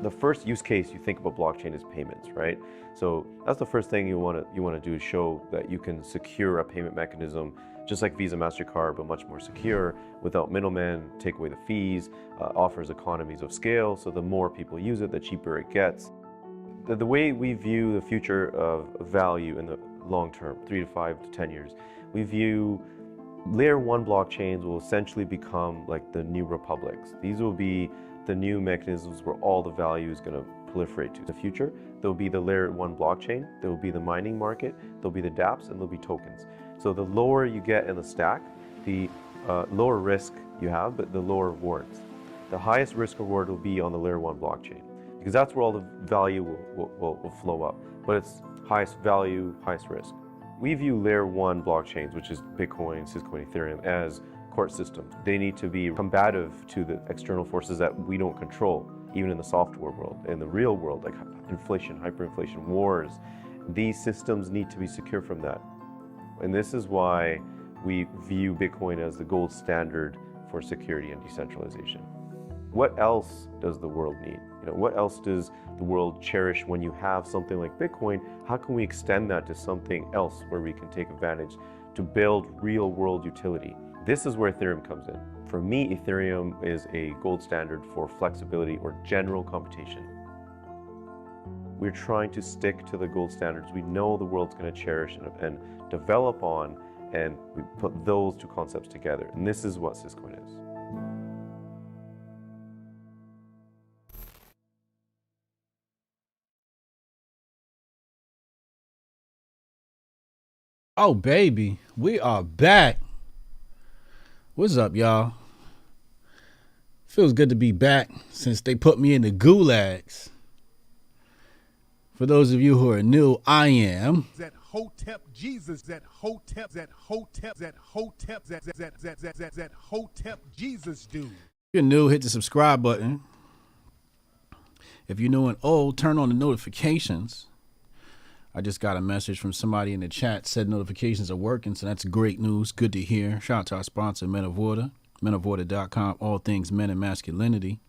The first use case you think about blockchain is payments, right? So that's the first thing you want to do is show that you can secure a payment mechanism just like Visa, MasterCard, but much more secure without middlemen, take away the fees, offers economies of scale. So the more people use it, the cheaper it gets. The way we view the future of value in the long term, 3 to 5 to 10 years, we view layer 1 blockchains will essentially become like the new republics. These will be the new mechanisms where all the value is going to proliferate to. The future, there'll be the layer 1 blockchain, there will be the mining market, there'll be the dApps, and there'll be tokens. So the lower you get in the stack, the lower risk you have, but the lower rewards. The highest risk reward will be on the layer 1 blockchain, because that's where all the value will flow up. But it's highest value, highest risk. We view layer 1 blockchains, which is Bitcoin, Syscoin, Ethereum, as court systems. They need to be combative to the external forces that we don't control, even in the software world. In the real world, like inflation, hyperinflation, wars, these systems need to be secure from that. And this is why we view Bitcoin as the gold standard for security and decentralization. What else does the world need? What else does the world cherish when you have something like Bitcoin? How can we extend that to something else where we can take advantage to build real world utility? This is where Ethereum comes in. For me, Ethereum is a gold standard for flexibility or general computation. We're trying to stick to the gold standards we know the world's going to cherish and develop on, and we put those two concepts together. And this is what Syscoin is. Oh, baby, we are back. What's up, y'all? Feels good to be back since they put me in the gulags. For those of you who are new, I am that Hotep Jesus, that Hotep Jesus dude. If you're new, hit the subscribe button. If you're new and old, turn on the notifications. I just got a message from somebody in the chat, said notifications are working, so that's great news. Good to hear. Shout out to our sponsor, Men of Order, menoforder.com, all things men and masculinity.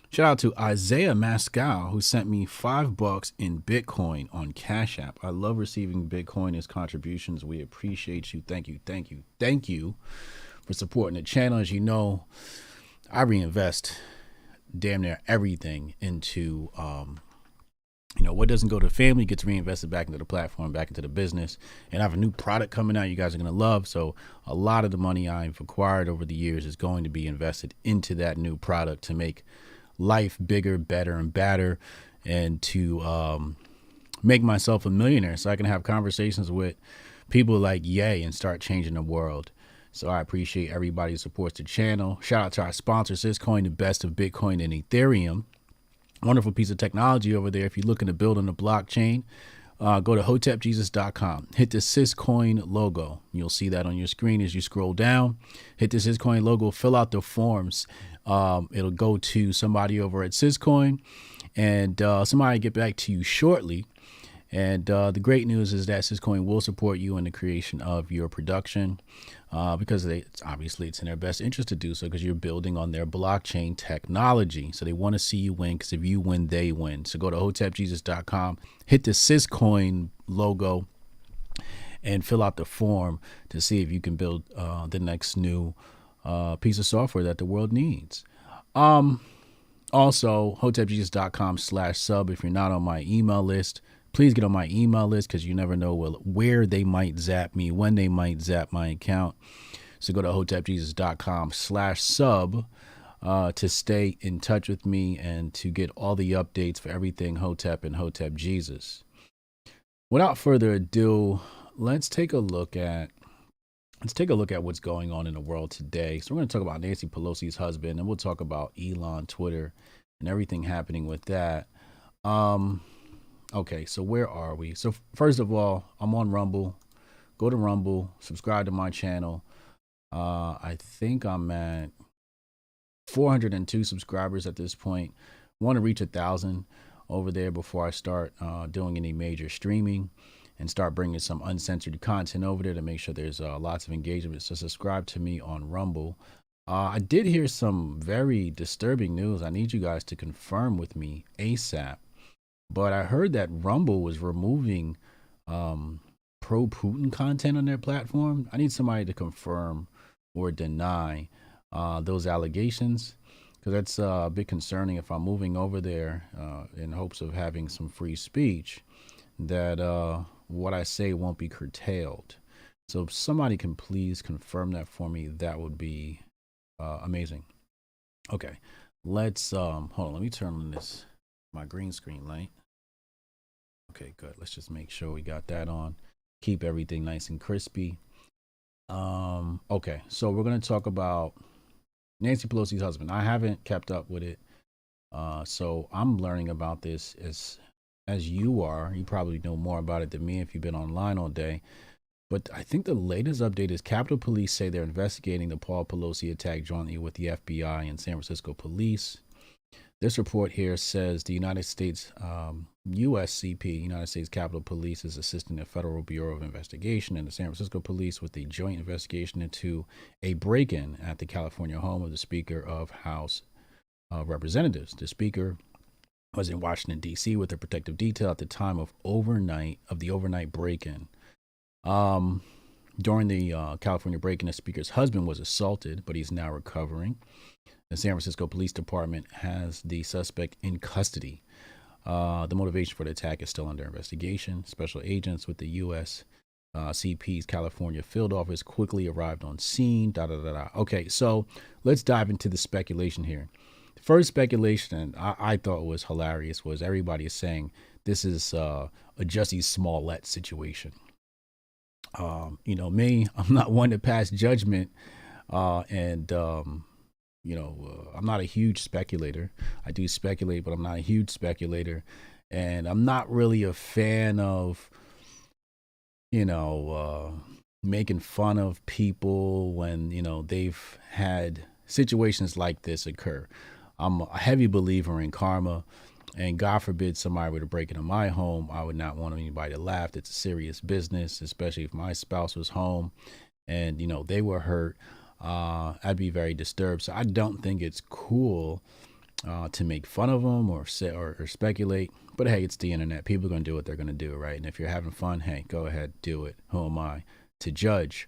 Shout out to Isaiah Mascal, who sent me $5 in Bitcoin on Cash App. I love receiving Bitcoin as contributions. We appreciate you. Thank you, thank you, thank you for supporting the channel. As you know, I reinvest damn near everything into what doesn't go to the family gets reinvested back into the platform, back into the business. And I have a new product coming out you guys are going to love. So a lot of the money I've acquired over the years is going to be invested into that new product to make life bigger, better, and badder, and to make myself a millionaire so I can have conversations with people like Ye and start changing the world. So I appreciate everybody who supports the channel. Shout out to our sponsor, Syscoin, the best of Bitcoin and Ethereum. Wonderful piece of technology over there. If you're looking to build on the blockchain, go to hotepjesus.com. Hit the Syscoin logo. You'll see that on your screen as you scroll down. Hit the Syscoin logo. Fill out the forms. It'll go to somebody over at Syscoin, and somebody get back to you shortly. And the great news is that Syscoin will support you in the creation of your production because obviously it's in their best interest to do so because you're building on their blockchain technology. So they want to see you win because if you win, they win. So go to hotepjesus.com, hit the Syscoin logo, and fill out the form to see if you can build the next new piece of software that the world needs. Also, hotepjesus.com/sub if you're not on my email list. Please get on my email list because you never know where they might zap me, when they might zap my account. So go to hotepjesus.com/sub to stay in touch with me and to get all the updates for everything Hotep and Hotep Jesus. Without further ado, let's take a look at what's going on in the world today. So we're going to talk about Nancy Pelosi's husband, and we'll talk about Elon, Twitter, and everything happening with that. Okay, so where are we? So first of all, I'm on Rumble. Go to Rumble, subscribe to my channel. I think I'm at 402 subscribers at this point. Want to reach 1,000 over there before I start doing any major streaming and start bringing some uncensored content over there to make sure there's lots of engagement. So subscribe to me on Rumble. I did hear some very disturbing news. I need you guys to confirm with me ASAP. But I heard that Rumble was removing um, pro Putin content on their platform. I need somebody to confirm or deny those allegations because that's a bit concerning if I'm moving over there in hopes of having some free speech, that what I say won't be curtailed. So if somebody can please confirm that for me, that would be amazing. Okay, let's hold on. Let me turn on my green screen light. Okay, good. Let's just make sure we got that on. Keep everything nice and crispy. Okay, so we're gonna talk about Nancy Pelosi's husband. I haven't kept up with it, so I'm learning about this as you are. You probably know more about it than me if you've been online all day. But I think the latest update is Capitol Police say they're investigating the Paul Pelosi attack jointly with the FBI and San Francisco Police. This report here says the United States USCP, United States Capitol Police, is assisting the Federal Bureau of Investigation and the San Francisco Police with the joint investigation into a break-in at the California home of the Speaker of House Representatives. The Speaker was in Washington, D.C. with a protective detail at the time of the overnight break-in. During the California break-in, the Speaker's husband was assaulted, but he's now recovering. The San Francisco Police Department has the suspect in custody. The motivation for the attack is still under investigation. Special agents with the U.S. CP's California field office quickly arrived on scene. Okay, so let's dive into the speculation here. The first speculation I thought was hilarious was everybody is saying this is a Jussie Smollett situation. Me, I'm not one to pass judgment, I'm not a huge speculator. I do speculate, but I'm not a huge speculator. And I'm not really a fan of, making fun of people when, they've had situations like this occur. I'm a heavy believer in karma. And God forbid somebody were to break into my home, I would not want anybody to laugh. It's a serious business, especially if my spouse was home and, they were hurt. I'd be very disturbed. So I don't think it's cool to make fun of them or speculate. But hey, it's the internet. People are going to do what they're going to do, right? And if you're having fun, hey, go ahead, do it. Who am I to judge?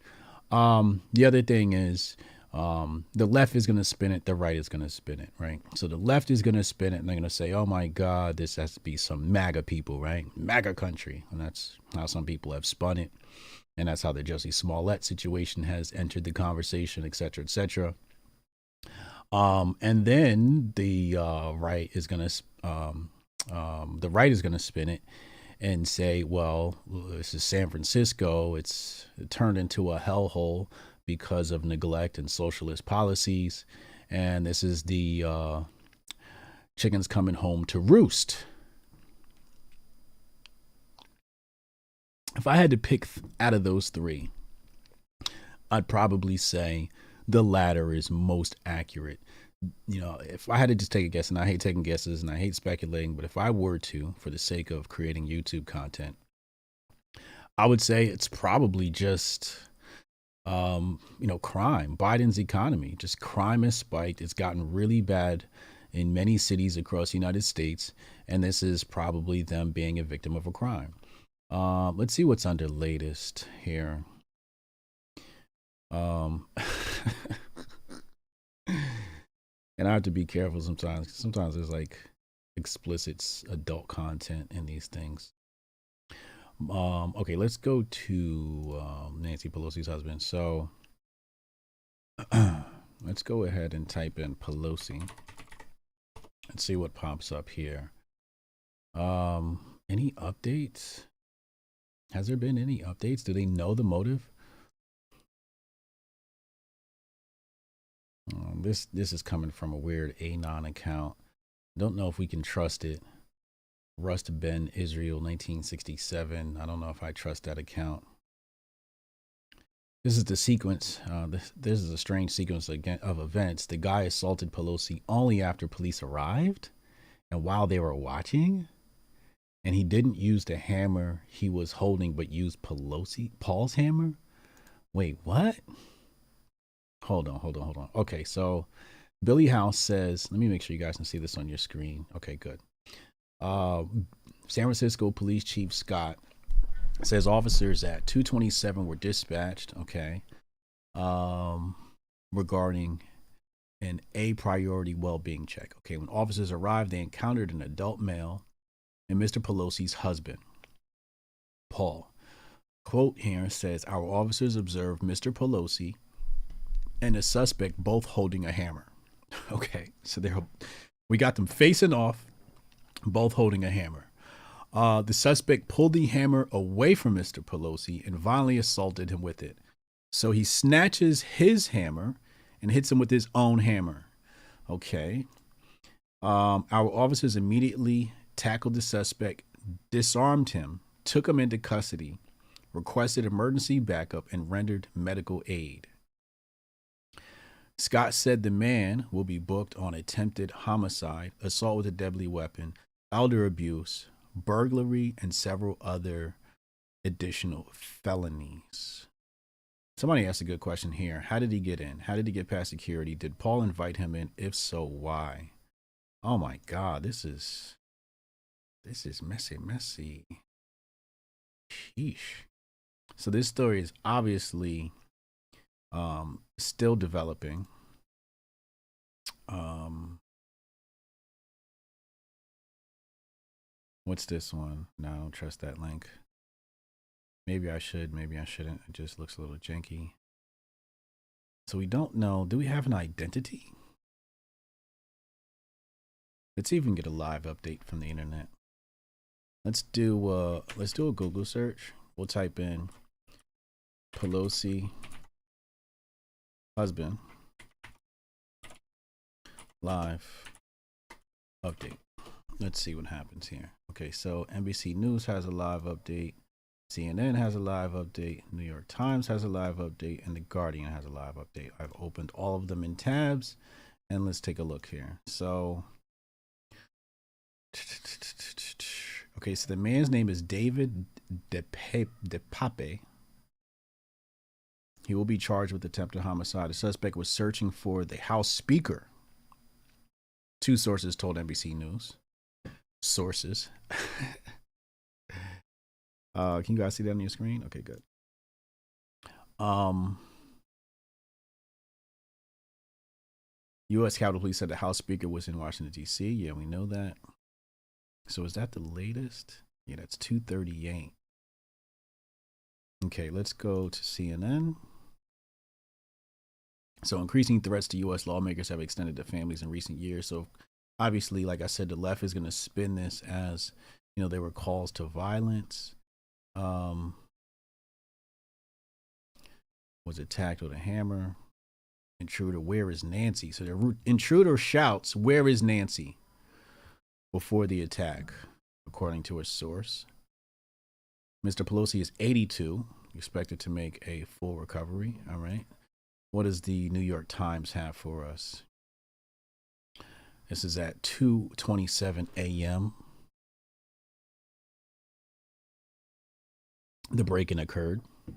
The other thing is the left is going to spin it. The right is going to spin it, right? So the left is going to spin it and they're going to say, oh my God, this has to be some MAGA people, right? MAGA country. And that's how some people have spun it. And that's how the Jussie Smollett situation has entered the conversation, et cetera, et cetera. And then the right is going to spin it and say, well, this is San Francisco. It turned into a hellhole because of neglect and socialist policies. And this is the chickens coming home to roost. If I had to pick out of those three, I'd probably say the latter is most accurate. If I had to just take a guess, and I hate taking guesses and I hate speculating, but if I were to, for the sake of creating YouTube content, I would say it's probably just, crime, Biden's economy. Just crime has spiked. It's gotten really bad in many cities across the United States, and this is probably them being a victim of a crime. Let's see what's under latest here. And I have to be careful sometimes. Sometimes there's like explicit adult content in these things. Okay, let's go to Nancy Pelosi's husband. So let's go ahead and type in Pelosi and see what pops up here. Any updates? Has there been any updates? Do they know the motive? This is coming from a weird Anon account. Don't know if we can trust it. Rust Ben Israel 1967. I don't know if I trust that account. This is the sequence. This is a strange sequence of events. The guy assaulted Pelosi only after police arrived and while they were watching. And he didn't use the hammer he was holding, but used Paul's hammer. Wait, what? Hold on. Okay, so Billy House says, let me make sure you guys can see this on your screen. Okay, good. San Francisco Police Chief Scott says officers at 227 were dispatched, okay, regarding an a priority well-being check. Okay, when officers arrived, they encountered an adult male and Mr. Pelosi's husband, Paul. Quote here says, our officers observed Mr. Pelosi and the suspect both holding a hammer. Okay, so we got them facing off, both holding a hammer. The suspect pulled the hammer away from Mr. Pelosi and violently assaulted him with it. So he snatches his hammer and hits him with his own hammer. Okay. Our officers immediately tackled the suspect, disarmed him, took him into custody, requested emergency backup, and rendered medical aid. Scott said the man will be booked on attempted homicide, assault with a deadly weapon, elder abuse, burglary, and several other additional felonies. Somebody asked a good question here. How did he get in? How did he get past security? Did Paul invite him in? If so, why? Oh my God, this is messy. Sheesh. So this story is obviously still developing. What's this one? No, I don't trust that link. Maybe I should, maybe I shouldn't. It just looks a little janky. So we don't know. Do we have an identity? Let's even get a live update from the internet. Let's do a Google search. We'll type in Pelosi husband live update. Let's see what happens here. Okay, so NBC News has a live update. CNN has a live update. New York Times has a live update. And The Guardian has a live update. I've opened all of them in tabs. And let's take a look here. So, okay, so the man's name is David DePape. He will be charged with attempted homicide. The suspect was searching for the House Speaker. Two sources told NBC News. Sources. Can you guys see that on your screen? Okay, good. U.S. Capitol Police said the House Speaker was in Washington, D.C. Yeah, we know that. So is that the latest? Yeah, that's 2:38. Okay, let's go to CNN. So increasing threats to U.S. lawmakers have extended to families in recent years. So obviously, like I said, the left is going to spin this as, you know, there were calls to violence. Was attacked with a hammer. Intruder, where is Nancy? So the intruder shouts, where is Nancy? Before the attack, according to a source. Mr. Pelosi is 82, expected to make a full recovery. All right. What does the New York Times have for us? This is at 2:27 a.m. The break-in occurred. It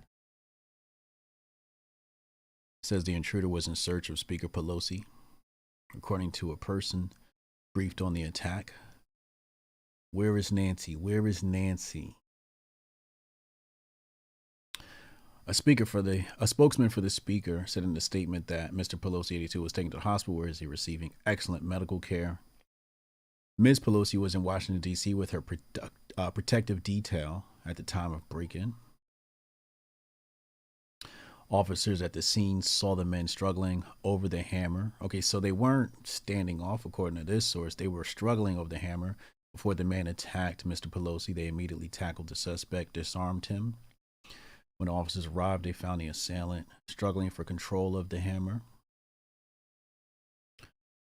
says the intruder was in search of Speaker Pelosi, according to a person briefed on the attack. Where is Nancy? Where is Nancy? A spokesman for the speaker said in the statement that Mr. Pelosi, 82, was taken to the hospital where he is receiving excellent medical care. Ms. Pelosi was in Washington, D.C. with her protective detail at the time of break-in. Officers at the scene saw the men struggling over the hammer. Okay, so they weren't standing off, according to this source. They were struggling over the hammer before the man attacked Mr. Pelosi. They immediately tackled the suspect, disarmed him. When officers arrived, they found the assailant struggling for control of the hammer.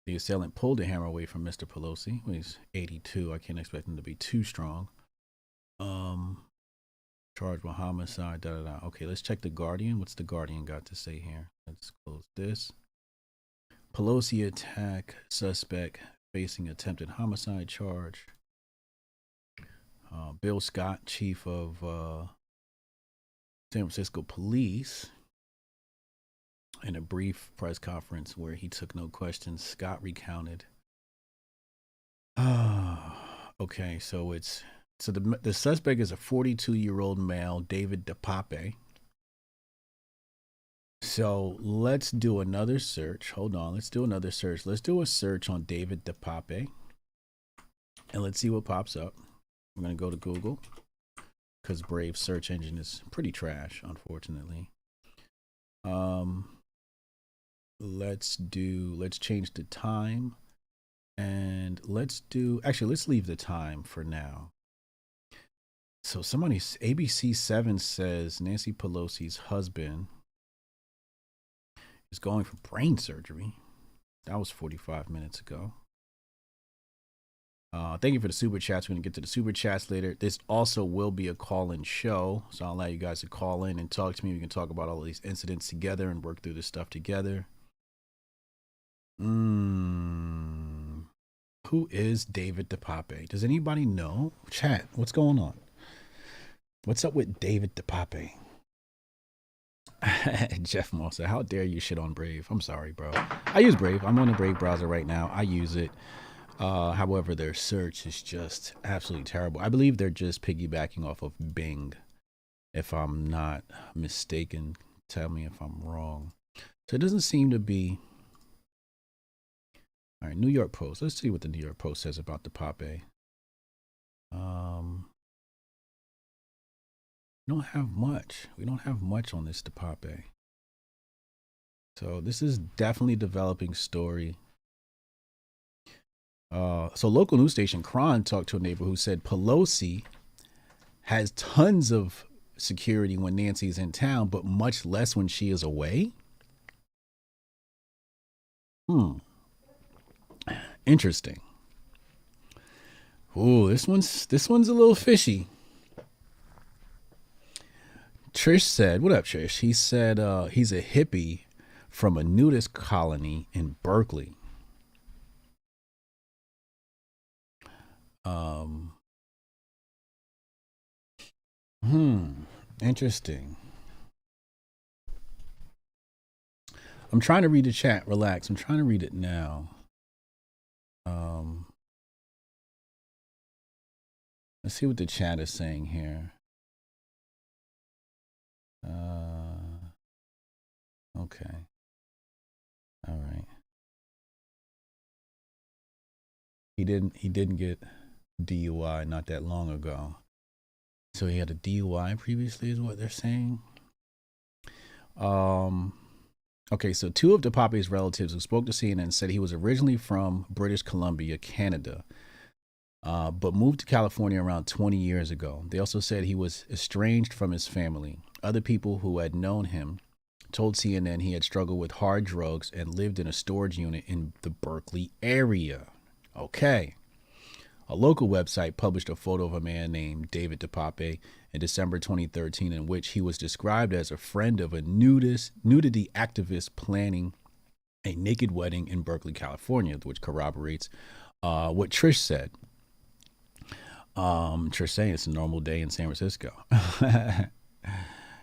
The assailant pulled the hammer away from Mr. Pelosi. He's 82. I can't expect him to be too strong. Charged with homicide. Okay, let's check The Guardian. What's The Guardian got to say here? Let's close this. Pelosi attack suspect facing attempted homicide charge. Bill Scott, chief of San Francisco Police, In a brief press conference where he took no questions, Scott recounted. Okay, so the suspect is a 42-year-old male, David DePape. So let's do another search. Hold on, let's do another search. Let's do a search on David DePape, and let's see what pops up. I'm gonna go to Google because Brave search engine is pretty trash, unfortunately. Let's change the time, and let's leave the time for now. So ABC 7 says Nancy Pelosi's husband is going for brain surgery. That was 45 minutes ago. Thank you for the super chats. We're going to get to the super chats later. This also will be a call-in show, so I'll allow you guys to call in and talk to me. We can talk about all of these incidents together and work through this stuff together. Who is David DePape? Does anybody know? Chat, what's going on? What's up with David DePape? Jeff Moss said, how dare you shit on Brave? I'm sorry, bro. I use Brave. I'm on the Brave browser right now. I use it. However, their search is just absolutely terrible. I believe they're just piggybacking off of Bing, if I'm not mistaken. Tell me if I'm wrong. So it doesn't seem to be. All right, New York Post. Let's see what the New York Post says about DePape. We don't have much. We don't have much on this DePape. So this is definitely a developing story. So local news station Kron talked to a neighbor who said Pelosi has tons of security when Nancy's in town, but much less when she is away. Interesting. Ooh, this one's a little fishy. Trish said, what up, Trish? He said he's a hippie from a nudist colony in Berkeley. Interesting. I'm trying to read the chat. Relax. I'm trying to read it now. Let's see what the chat is saying here. Okay. All right. He didn't get DUI not that long ago. So he had a DUI previously is what they're saying. Okay, so two of DePape's relatives who spoke to CNN said he was originally from British Columbia, Canada, but moved to California around 20 years ago. They also said he was estranged from his family. Other people who had known him told CNN he had struggled with hard drugs and lived in a storage unit in the Berkeley area. Okay. A local website published a photo of a man named David DePape in December 2013 in which he was described as a friend of a nudity activist planning a naked wedding in Berkeley, California, which corroborates what Trish said. Trish saying it's a normal day in San Francisco.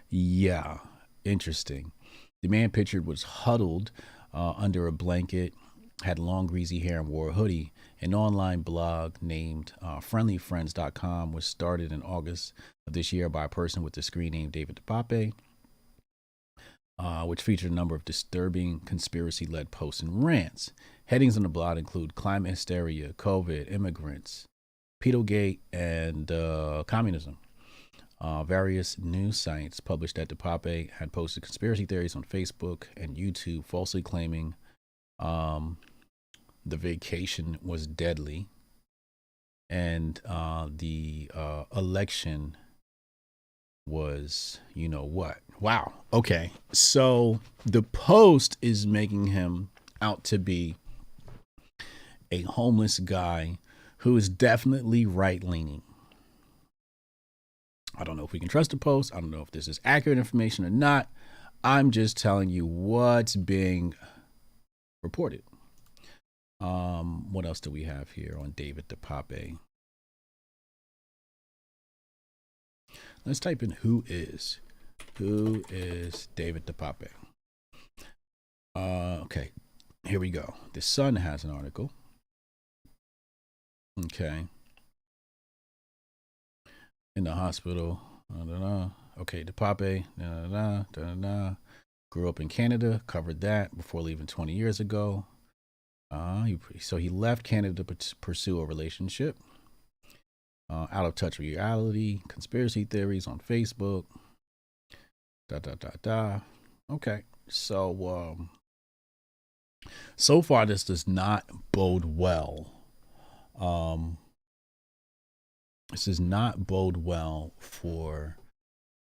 Yeah, interesting. The man pictured was huddled under a blanket, had long greasy hair, and wore a hoodie. An online blog named friendlyfriends.com was started in August of this year by a person with the screen name David DePape, which featured a number of disturbing conspiracy-led posts and rants. Headings on the blog include climate hysteria, COVID, immigrants, pedogate, and communism. Various news sites published that DePape had posted conspiracy theories on Facebook and YouTube, falsely claiming the vacation was deadly and the election was, you know what? Wow. Okay. So the Post is making him out to be a homeless guy who is definitely right-leaning. I don't know if we can trust the Post. I don't know if this is accurate information or not. I'm just telling you what's being reported. What else do we have here on David DePape? Let's type in who is David DePape. Okay, here we go. The Sun has an article. Okay. In the hospital. Okay, the Pape. Grew up in Canada. Covered that before leaving 20 years ago. So he left Canada to pursue a relationship. Out of touch with reality. Conspiracy theories on Facebook. Okay, so so far this does not bode well. This does not bode well for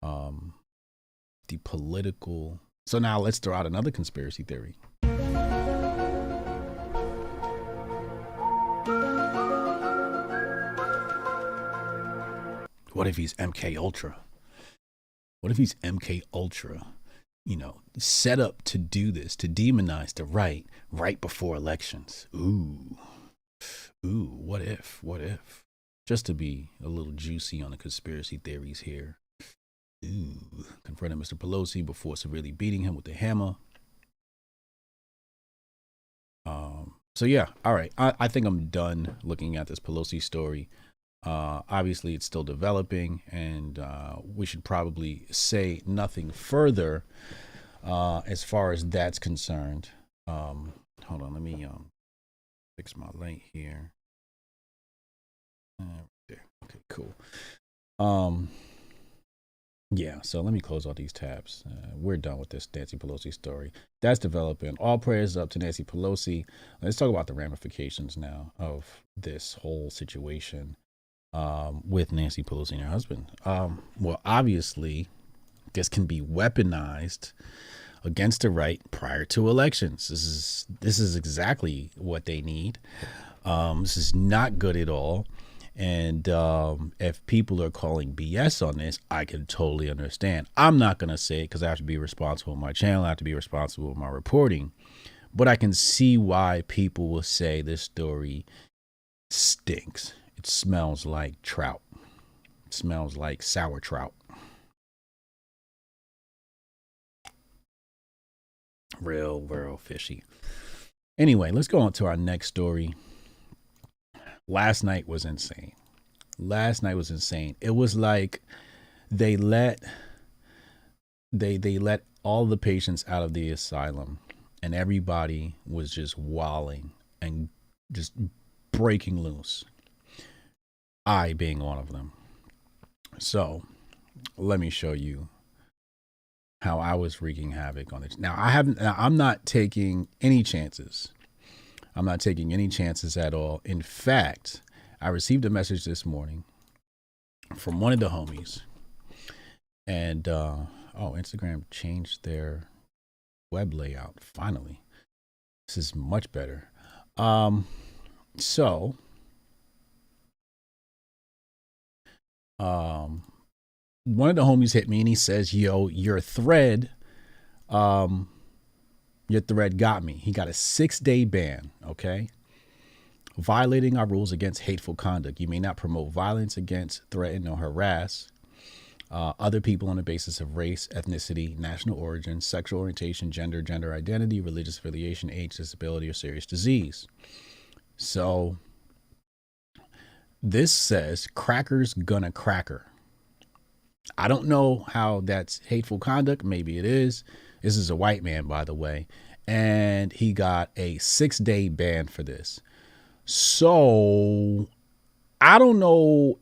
the political. So now let's throw out another conspiracy theory. What if he's MK Ultra? What if he's MK Ultra? You know, set up to do this, to demonize the right before elections. Ooh, what if? Just to be a little juicy on the conspiracy theories here. Ooh, confronted Mr. Pelosi before severely beating him with a hammer. So yeah, all right. I think I'm done looking at this Pelosi story. Obviously, it's still developing, and we should probably say nothing further as far as that's concerned. Hold on, let me fix my light here. There. Okay, cool. Yeah, so let me close all these tabs. We're done with this Nancy Pelosi story. That's developing. All prayers up to Nancy Pelosi. Let's talk about the ramifications now of this whole situation with Nancy Pelosi and her husband. Well, obviously, this can be weaponized against the right prior to elections. This is exactly what they need. This is not good at all. And if people are calling BS on this, I can totally understand. I'm not going to say it because I have to be responsible with my channel. I have to be responsible with my reporting. But I can see why people will say this story stinks. It smells like trout. It smells like sour trout. Real fishy. Anyway, let's go on to our next story. Last night was insane. It was like they let all the patients out of the asylum, and everybody was just wilding and just breaking loose. I being one of them. So let me show you how I was wreaking havoc on it. Now I'm not taking any chances. I'm not taking any chances at all. In fact, I received a message this morning from one of the homies, and Instagram changed their web layout. Finally, this is much better. So one of the homies hit me and he says, "Yo, your thread got me." He got a 6-day ban. Okay. Violating our rules against hateful conduct. You may not promote violence against, threaten, or harass other people on the basis of race, ethnicity, national origin, sexual orientation, gender identity, religious affiliation, age, disability, or serious disease. So this says crackers gonna cracker. I don't know how that's hateful conduct. Maybe it is. This is a white man, by the way. And he got a 6-day ban for this. So I don't know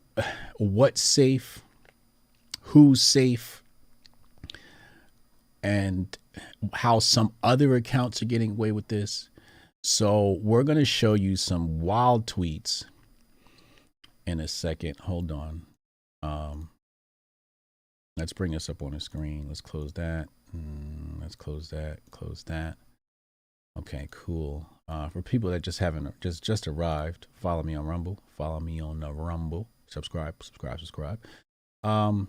what's safe, who's safe, and how some other accounts are getting away with this. So we're going to show you some wild tweets in a second. Hold on. Let's bring this up on the screen. Let's close that. Let's close that. Close that. Okay, cool. For people that just haven't just arrived, follow me on Rumble. Follow me on Rumble. Subscribe. Oh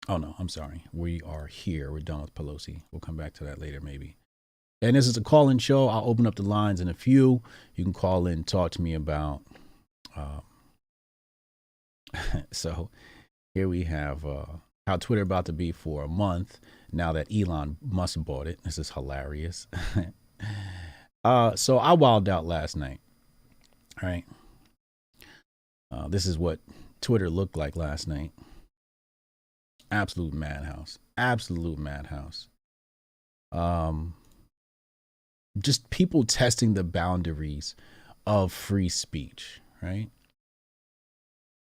no, I'm sorry. We are here. We're done with Pelosi. We'll come back to that later, maybe. And this is a call-in show. I'll open up the lines in a few. You can call in, talk to me about. So here we have how Twitter about to be for a month now that Elon Musk bought it. This is hilarious. So I wilded out last night. All right. This is what Twitter looked like last night. Absolute madhouse. Absolute madhouse. Just people testing the boundaries of free speech, right?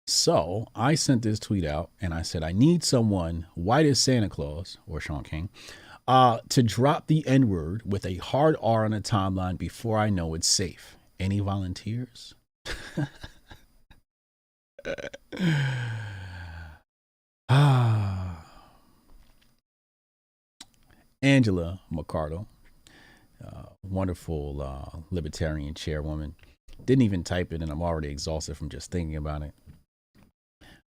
So I sent this tweet out and I said, I need someone white as Santa Claus or Sean King to drop the N-word with a hard R on a timeline before I know it's safe. Any volunteers? Angela McCardle, wonderful libertarian chairwoman, didn't even type it, and I'm already exhausted from just thinking about it.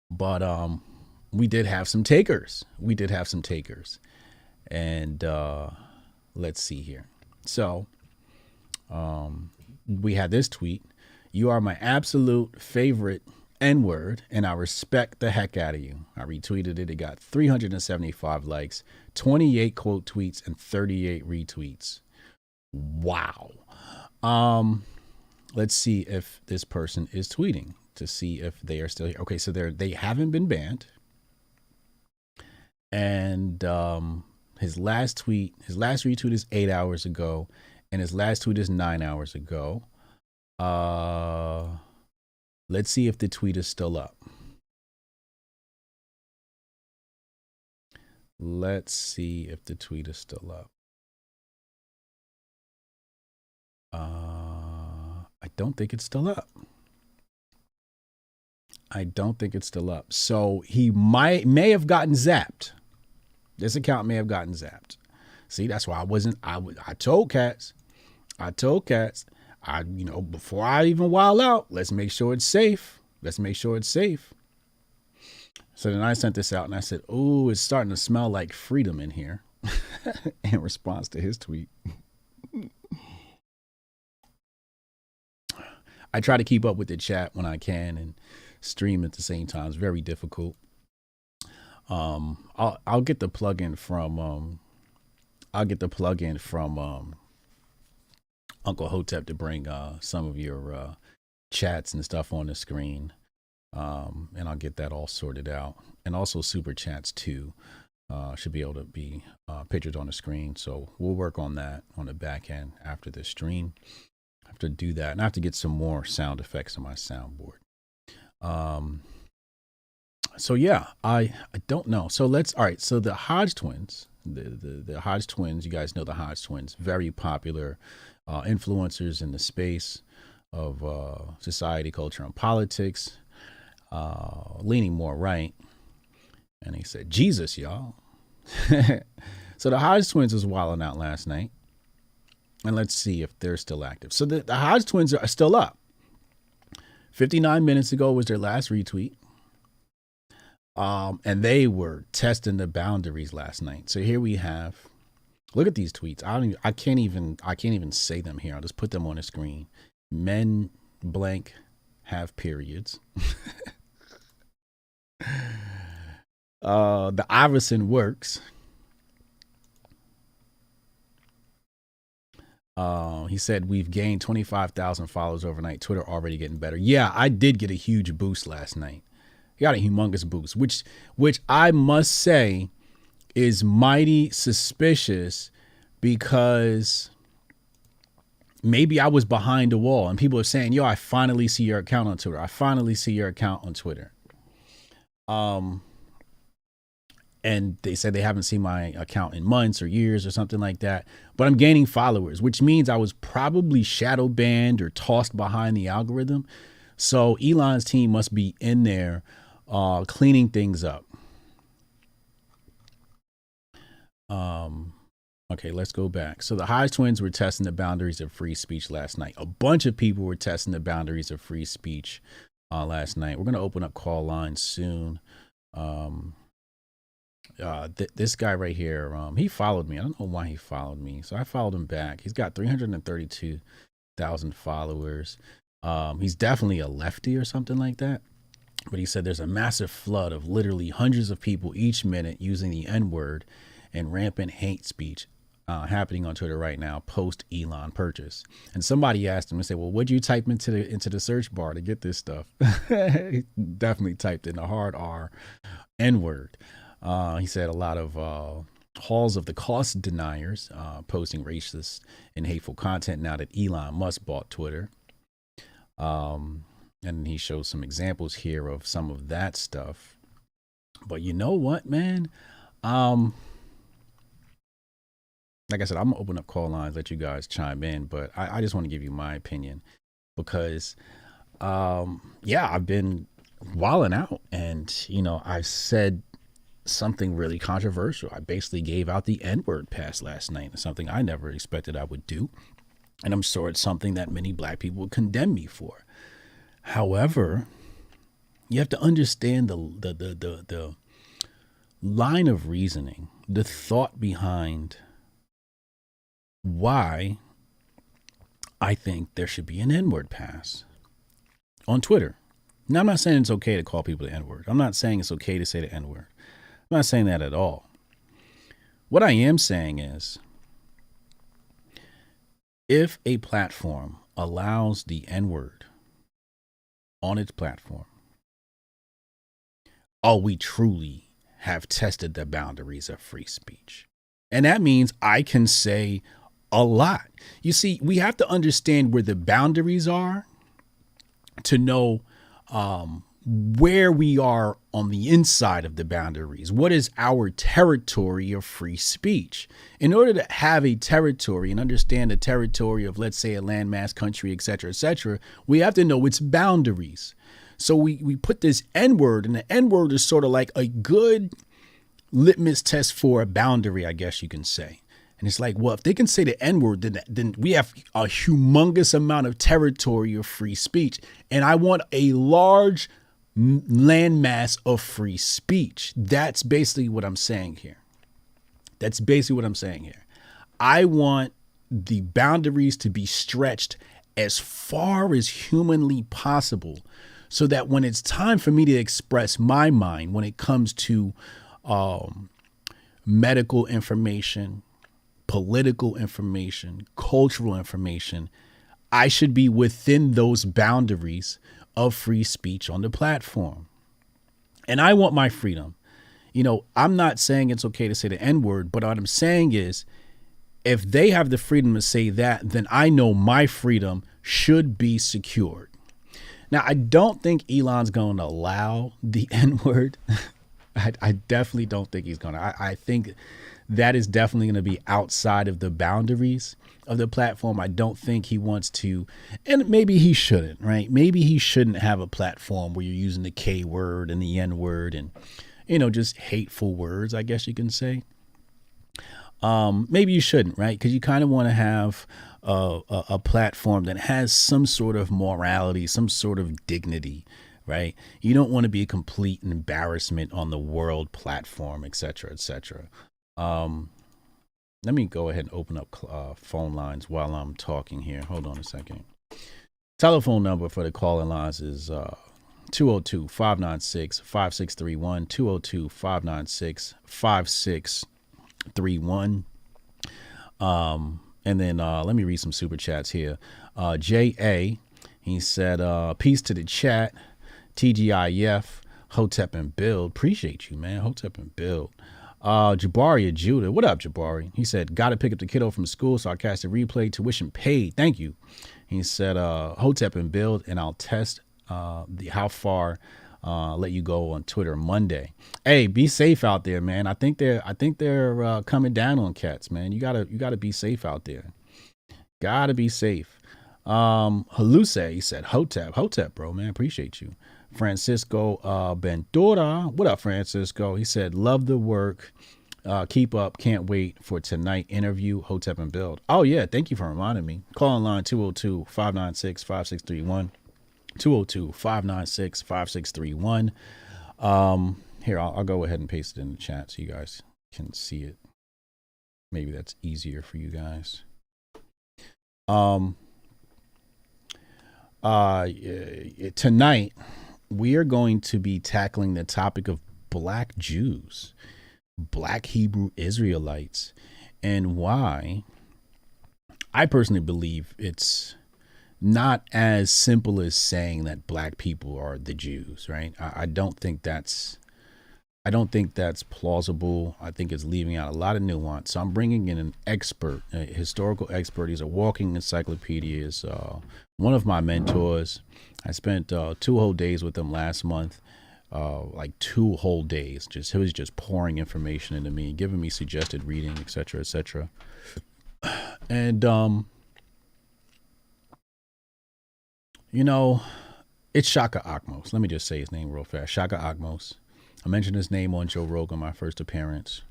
But we did have some takers. And let's see here. So we had this tweet. You are my absolute favorite N-word, and I respect the heck out of you. I retweeted it. It got 375 likes, 28 quote tweets, and 38 retweets. Wow. Let's see if this person is tweeting to see if they are still here. Okay, so they haven't been banned. And his last retweet is 8 hours ago, and his last tweet is 9 hours ago. Let's see if the tweet is still up. I don't think it's still up. So he may have gotten zapped. This account may have gotten zapped. See, that's why I told cats, before I even wild out, let's make sure it's safe. So then I sent this out and I said, oh, it's starting to smell like freedom in here in response to his tweet. I try to keep up with the chat when I can and stream at the same time. It's very difficult. I'll get the plugin from Uncle Hotep to bring some of your chats and stuff on the screen, and I'll get that all sorted out. And also super chats too should be able to be pictured on the screen. So we'll work on that on the back end after this stream. I have to do that, and I have to get some more sound effects on my soundboard. So yeah, I don't know. So all right. So the Hodge twins, the Hodge twins, you guys know the Hodge twins, very popular influencers in the space of society, culture, and politics, leaning more right. And he said, Jesus, y'all. So the Hodge twins was wilding out last night. And let's see if they're still active. So the Hodge twins are still up. 59 minutes ago was their last retweet. And they were testing the boundaries last night. So here we have, look at these tweets. I can't even say them here. I'll just put them on the screen. Men blank have periods. The Iverson works. He said, we've gained 25,000 followers overnight. Twitter already getting better. Yeah, I did get a huge boost last night. He got a humongous boost, which I must say is mighty suspicious, because maybe I was behind the wall and people are saying, yo, I finally see your account on Twitter. And they said they haven't seen my account in months or years or something like that. But I'm gaining followers, which means I was probably shadow banned or tossed behind the algorithm. So Elon's team must be in there cleaning things up. Okay, let's go back. So the Hodge twins were testing the boundaries of free speech last night. A bunch of people were testing the boundaries of free speech last night. We're going to open up call lines soon. This guy right here, he followed me. I don't know why he followed me. So I followed him back. He's got 332,000 followers. He's definitely a lefty or something like that. But he said there's a massive flood of literally hundreds of people each minute using the N-word and rampant hate speech happening on Twitter right now post Elon purchase. And somebody asked him and said, well, what'd you type into the search bar to get this stuff? He definitely typed in a hard R, N-word. He said a lot of halls of the cost deniers posting racist and hateful content now that Elon Musk bought Twitter. And he shows some examples here of some of that stuff. But you know what, man? Like I said, I'm going to open up call lines, let you guys chime in. But I just want to give you my opinion because, I've been wilding out. And, I said something really controversial. I basically gave out the N-word pass last night, something I never expected I would do. And I'm sure it's something that many black people would condemn me for. However, you have to understand the line of reasoning, the thought behind why I think there should be an N-word pass on Twitter. Now, I'm not saying it's okay to call people the N-word. I'm not saying it's okay to say the N-word. I'm not saying that at all. What I am saying is, if a platform allows the N-word on its platform, we truly have tested the boundaries of free speech. And that means I can say a lot. You see, we have to understand where the boundaries are to know where we are on the inside of the boundaries. What is our territory of free speech? In order to have a territory and understand the territory of, let's say, a landmass country, et cetera, we have to know its boundaries. So we put this N-word, and the N-word is sort of like a good litmus test for a boundary, I guess you can say. And it's like, well, if they can say the N-word, then we have a humongous amount of territory of free speech. And I want a large landmass of free speech. That's basically what I'm saying here. I want the boundaries to be stretched as far as humanly possible so that when it's time for me to express my mind, when it comes to medical information, political information, cultural information, I should be within those boundaries of free speech on the platform. And I want my freedom. I'm not saying it's okay to say the N-word, but what I'm saying is, if they have the freedom to say that, then I know my freedom should be secured. Now, I don't think Elon's going to allow the N-word. I definitely don't think he's going to. I think that is definitely going to be outside of the boundaries of the platform. I don't think he wants to, and maybe he shouldn't, right? Maybe he shouldn't have a platform where you're using the K word and the N word and, just hateful words, I guess you can say. Maybe you shouldn't, right? Because you kind of want to have a platform that has some sort of morality, some sort of dignity, right? You don't want to be a complete embarrassment on the world platform, et cetera, et cetera. Let me go ahead and open up phone lines while I'm talking here. Hold on a second. Telephone number for the calling lines is 202-596-5631, 202-596-5631. And then let me read some super chats here. J.A., he said, peace to the chat. TGIF, Hotep and Build. Appreciate you, man. Hotep and Build. Jabari Judah. What up, Jabari? He said, got to pick up the kiddo from school, so I cast a replay, tuition paid. Thank you. He said, Hotep and Build, and I'll test how far let you go on Twitter Monday. Hey, be safe out there, man. I think they're coming down on cats, man. You gotta be safe out there. Gotta be safe. Haluse, he said, Hotep, bro, man. Appreciate you. Francisco Bentora. What up, Francisco? He said, love the work. Keep up. Can't wait for tonight interview, Hotep and Build. Oh, yeah. Thank you for reminding me. Call on line 202-596-5631. 202-596-5631. Here, I'll go ahead and paste it in the chat so you guys can see it. Maybe that's easier for you guys. Tonight, we are going to be tackling the topic of Black Jews, Black Hebrew Israelites, and why I personally believe it's not as simple as saying that Black people are the Jews, right? I don't think that's plausible. I think it's leaving out a lot of nuance. So I'm bringing in an expert, a historical expert. He's a walking encyclopedia. He's one of my mentors. I spent 2 whole days with him last month, like 2 whole days. He was just pouring information into me, giving me suggested reading, et cetera, et cetera. And, you know, it's Shaka Akmos. Let me just say his name real fast. Shaka Akmos. I mentioned his name on Joe Rogan, my first appearance.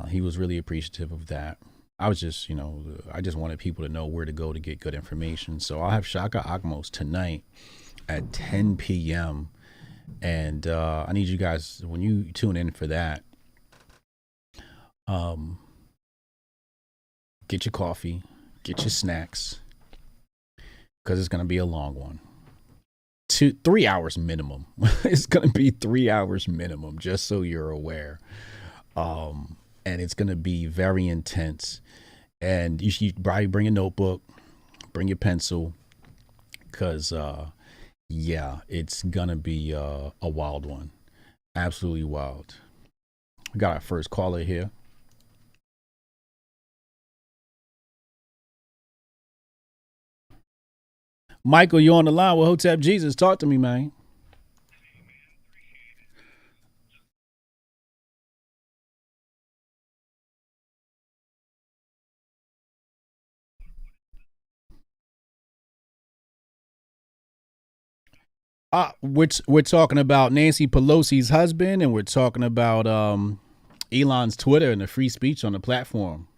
He was really appreciative of that. I was just, I just wanted people to know where to go to get good information. So I'll have Shaka Akmos tonight at 10 p.m. And I need you guys, when you tune in for that, get your coffee, get your snacks, because it's going to be a long one. 3 hours minimum. It's going to be 3 hours minimum, just so you're aware. And it's going to be very intense. And you should probably bring a notebook, bring your pencil, because, yeah, it's going to be a wild one. Absolutely wild. We got our first caller here. Michael, you on the line with Hotep Jesus. Talk to me, man. We're talking about Nancy Pelosi's husband, and we're talking about Elon's Twitter and the free speech on the platform.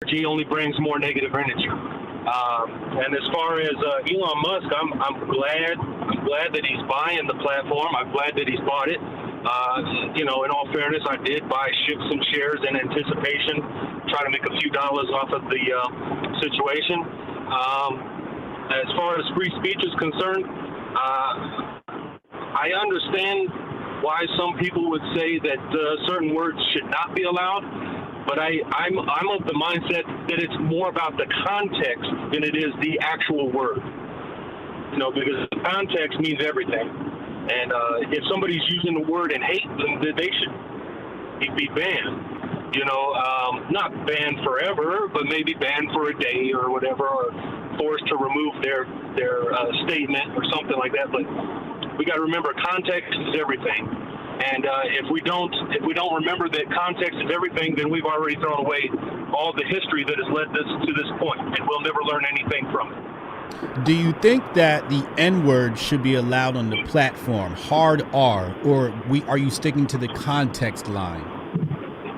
He only brings more negative energy. And as far as Elon Musk, I'm glad that he's buying the platform. I'm glad that he's bought it. In all fairness, I did buy some shares in anticipation, try to make a few dollars off of the situation. As far as free speech is concerned, I understand why some people would say that certain words should not be allowed. But I'm of the mindset that it's more about the context than it is the actual word. Because the context means everything. And if somebody's using the word in hate, then they should be banned. Not banned forever, but maybe banned for a day or whatever, or forced to remove their statement or something like that. But we got to remember, context is everything. And if we don't remember that context is everything, then we've already thrown away all the history that has led us to this point, and we'll never learn anything from it. Do you think that the N-word should be allowed on the platform, hard R, or are you sticking to the context line?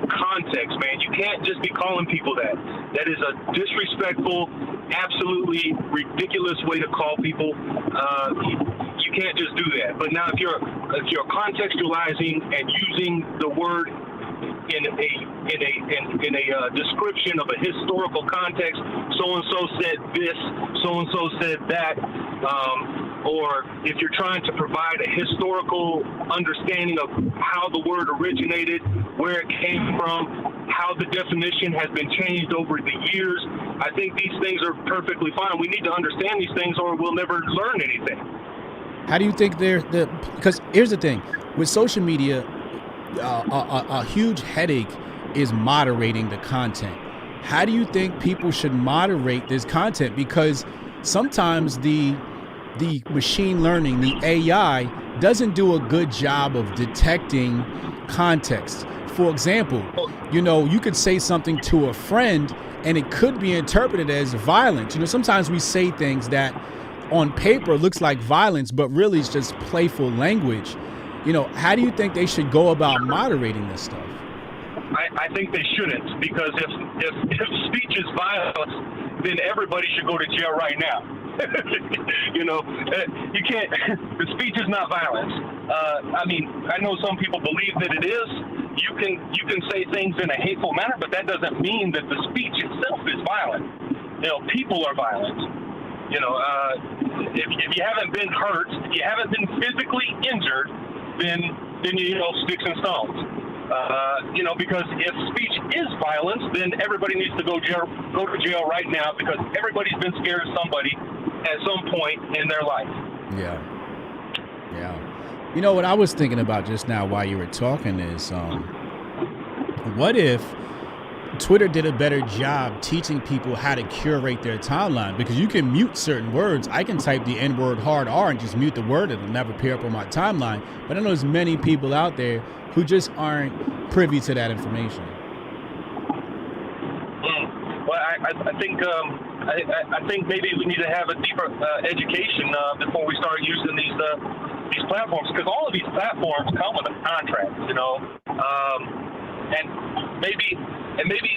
Context, man. You can't just be calling people that. That is a disrespectful, absolutely ridiculous way to call people. You can't just do that. But now, if you're contextualizing and using the word in a description of a historical context, so and so said this, so and so said that, or if you're trying to provide a historical understanding of how the word originated, where it came from, how the definition has been changed over the years, I think these things are perfectly fine. We need to understand these things, or we'll never learn anything. How do you think because here's the thing, with social media, a huge headache is moderating the content. How do you think people should moderate this content? Because sometimes the machine learning, the AI, doesn't do a good job of detecting context. For example, you could say something to a friend and it could be interpreted as violence. Sometimes we say things that on paper looks like violence, but really it's just playful language. How do you think they should go about moderating this stuff? I think they shouldn't, because if speech is violence, then everybody should go to jail right now. You can't. The speech is not violence. I know some people believe that it is. You can say things in a hateful manner, but that doesn't mean that the speech itself is violent. People are violent. If you haven't been hurt, if you haven't been physically injured, then sticks and stones. Because if speech is violence, then everybody needs to go to jail right now, because everybody's been scared of somebody at some point in their life. Yeah. What I was thinking about just now while you were talking is, what if Twitter did a better job teaching people how to curate their timeline? Because you can mute certain words. I can type the N-word hard R and just mute the word. It'll never appear up on my timeline. But I know there's many people out there who just aren't privy to that information. Well, I think maybe we need to have a deeper education before we start using these platforms, because all of these platforms come with a contract, and maybe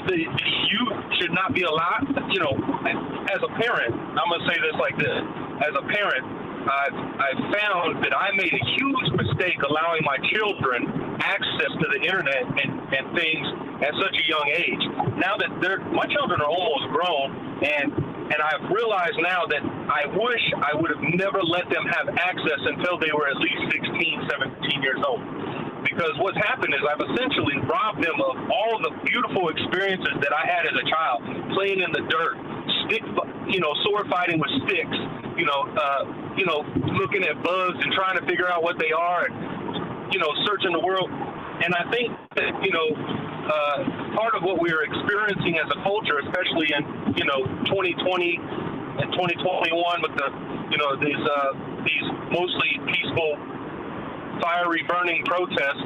the youth should not be allowed. As a parent, I'm gonna say this like this: as a parent, I've found that I made a huge mistake allowing my children access to the internet and things at such a young age. Now that my children are almost grown, and I've realized now that I wish I would have never let them have access until they were at least 16, 17 years old. Because what's happened is I've essentially robbed them of all the beautiful experiences that I had as a child, playing in the dirt, sword fighting with sticks, looking at bugs and trying to figure out what they are, and searching the world. And I think that part of what we are experiencing as a culture, especially in 2020 and 2021, with these mostly peaceful, fiery, burning protests,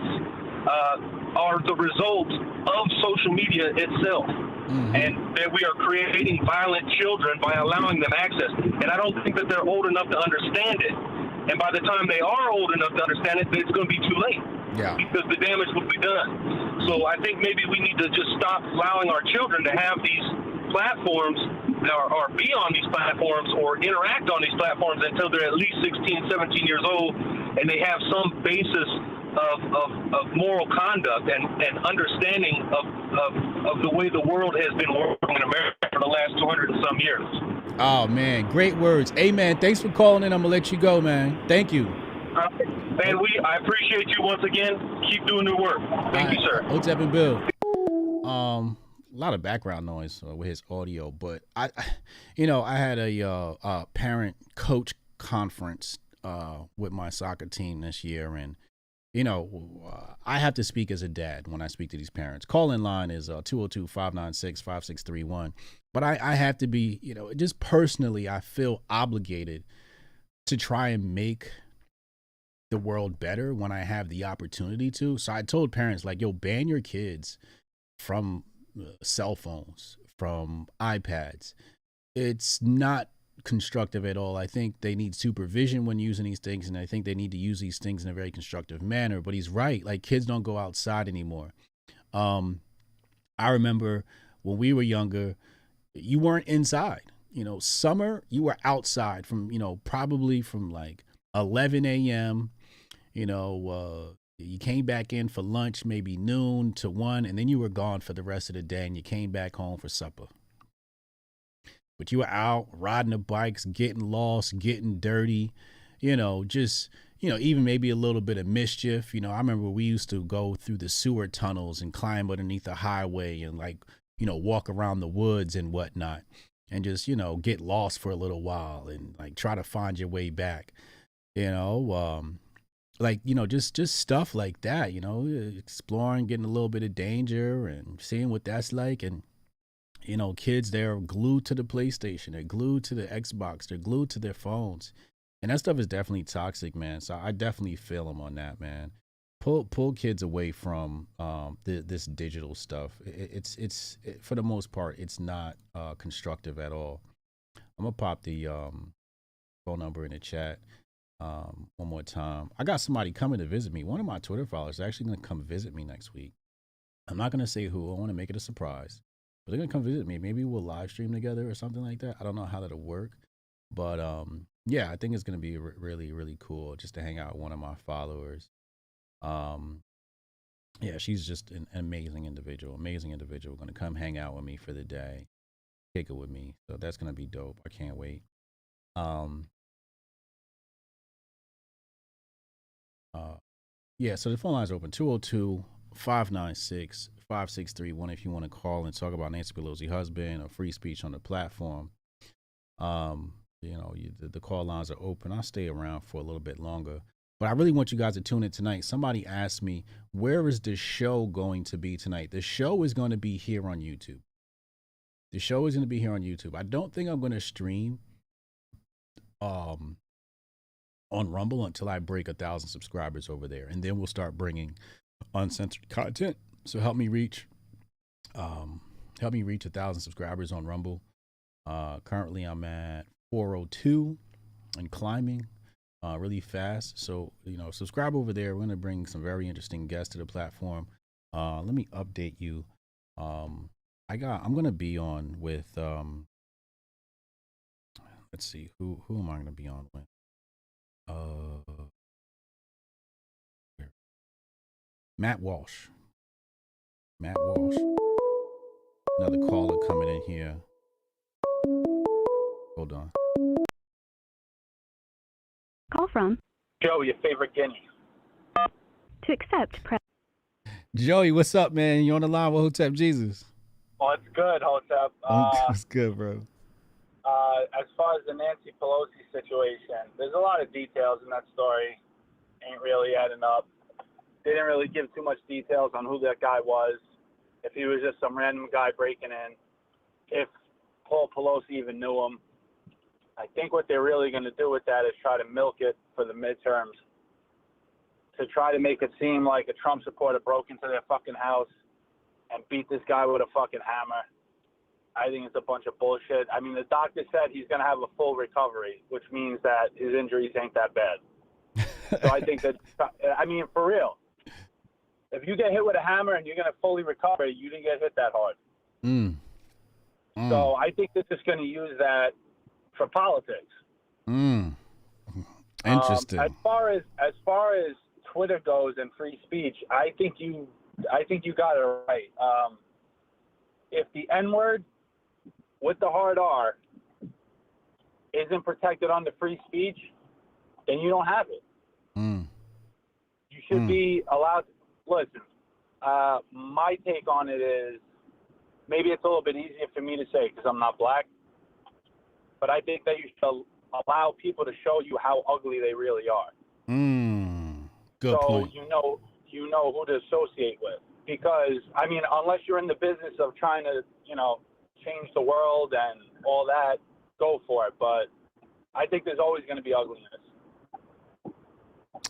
are the result of social media itself. Mm-hmm. And that we are creating violent children by allowing them access. And I don't think that they're old enough to understand it. And by the time they are old enough to understand it, it's going to be too late. Yeah. Because the damage will be done. So I think maybe we need to just stop allowing our children to have these platforms or be on these platforms or interact on these platforms until they're at least 16, 17 years old, and they have some basis of moral conduct and understanding of the way the world has been working in America for the last 200 and some years. Oh, man, great words. Hey, man, thanks for calling in. I'm going to let you go, man. Thank you. Man, I appreciate you once again. Keep doing the work. Thank you, sir. Hotep and Bill. A lot of background noise with his audio, but I had a parent coach conference with my soccer team this year, and I have to speak as a dad when I speak to these parents. Call-in line is 202-596-5631. But I have to be, just personally, I feel obligated to try and make the world better when I have the opportunity to. So I told parents, ban your kids from cell phones, from iPads. It's not constructive at all. I think they need supervision when using these things, and I think they need to use these things in a very constructive manner. But he's right. Kids don't go outside anymore. I remember when we were younger, you weren't inside. Summer, you were outside from, probably from 11 a.m. You came back in for lunch, maybe noon to 1, and then you were gone for the rest of the day, and you came back home for supper. But you were out riding the bikes, getting lost, getting dirty, even maybe a little bit of mischief. I remember we used to go through the sewer tunnels and climb underneath the highway and walk around the woods and whatnot, and just, get lost for a little while and try to find your way back, just stuff like that, exploring, getting a little bit of danger and seeing what that's like. And, kids, they're glued to the PlayStation, they're glued to the Xbox, they're glued to their phones. And that stuff is definitely toxic, man. So I definitely feel them on that, man. Pull kids away from this digital stuff. It's for the most part, it's not constructive at all. I'm gonna pop the phone number in the chat. One more time. I got somebody coming to visit me. One of my Twitter followers is actually going to come visit me next week. I'm not going to say who. I want to make it a surprise. But they're going to come visit me. Maybe we'll live stream together or something like that. I don't know how that'll work. But yeah, I think it's going to be really, really cool just to hang out with one of my followers. Yeah, she's just an amazing individual. Going to come hang out with me for the day. Kick it with me. So that's going to be dope. I can't wait. Yeah, so the phone lines are open 202-596-5631 if you want to call and talk about Nancy Pelosi husband or free speech on the platform. You know, the call lines are open. I'll stay around for a little bit longer, but I really want you guys to tune in tonight. Somebody asked me, where is the show going to be tonight? The show is going to be here on YouTube. The show is going to be here on YouTube. I don't think I'm going to stream on Rumble until I break 1,000 subscribers over there, and then we'll start bringing uncensored content. So help me reach 1,000 subscribers on Rumble. Currently I'm at 402 and climbing really fast. So, you know, subscribe over there. We're going to bring some very interesting guests to the platform. Let me update you. I'm going to be on with, let's see, who am I going to be on with? Matt Walsh. Another caller coming in here. Hold on. Call from Joe, your favorite guinea. to accept. Press. Joey, what's up, man? You on the line with Hotep Jesus? Oh, it's good, Hotep. It's good, bro. As far as the Nancy Pelosi situation, there's a lot of details in that story. Ain't really adding up. They didn't really give too much details on who that guy was, if he was just some random guy breaking in, if Paul Pelosi even knew him. I think what they're really going to do with that is try to milk it for the midterms, to try to make it seem like a Trump supporter broke into their fucking house and beat this guy with a fucking hammer. I think it's a bunch of bullshit. I mean, the doctor said he's going to have a full recovery, which means that his injuries ain't that bad. So I think that, I mean, for real, if you get hit with a hammer and you're going to fully recover, you didn't get hit that hard. So I think they're just going to use that for politics. Interesting. As far as Twitter goes and free speech, I think you got it right. If the N-word with the hard R isn't protected under free speech, then you don't have it. You should be allowed to listen. My take on it is, maybe it's a little bit easier for me to say because I'm not black, but I think that you should allow people to show you how ugly they really are. Good point. So you know who to associate with. Because, I mean, unless you're in the business of trying to, you know, change the world and all that, go for it. But I think there's always going to be ugliness.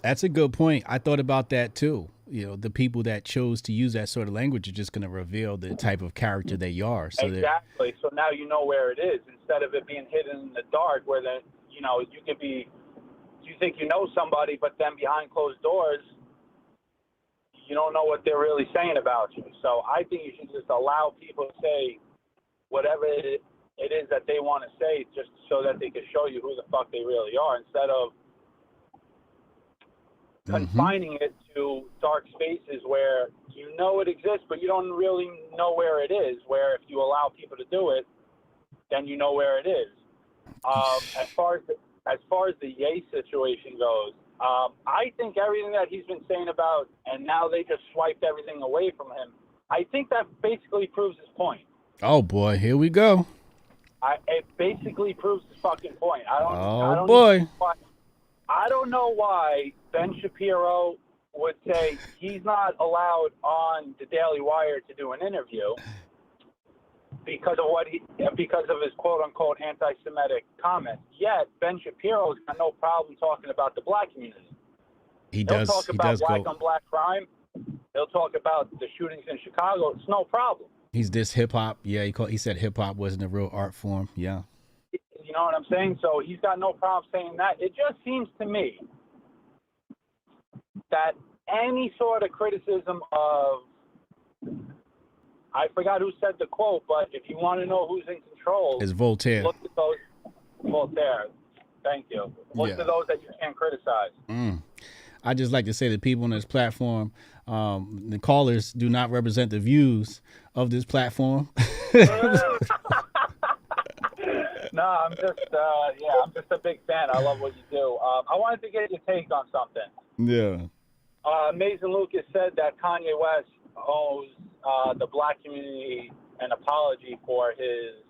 That's a good point. I thought about that too. You know, the people that chose to use that sort of language are just going to reveal the type of character they are. So exactly. So now you know where it is instead of it being hidden in the dark, where you think you know somebody, but then behind closed doors, you don't know what they're really saying about you. So I think you should just allow people to say whatever it is that they want to say, just so that they can show you who the fuck they really are, instead of confining it to dark spaces where you know it exists, but you don't really know where it is, where if you allow people to do it, then you know where it is. As far as the Ye situation goes, I think everything that he's been saying about, and now they just swiped everything away from him, I think that basically proves his point. Oh boy, here we go. It basically proves his fucking point. I don't know why Ben Shapiro would say he's not allowed on the Daily Wire to do an interview because of his quote unquote anti-Semitic comments. Yet Ben Shapiro's got no problem talking about the black community. He'll talk about black on black crime. He'll talk about the shootings in Chicago. It's no problem. He's this hip hop. Yeah, he said hip hop wasn't a real art form. Yeah. You know what I'm saying? So he's got no problem saying that. It just seems to me that any sort of criticism of, I forgot who said the quote, but if you want to know who's in control, It's Voltaire. look at those. Voltaire. Thank you. Look Yeah. to those that you can't criticize. I just like to say that people on this platform, the callers do not represent the views of this platform. No, I'm just a big fan. I love what you do. I wanted to get your take on something. Yeah. Mason Lucas said that Kanye West owes the black community an apology for his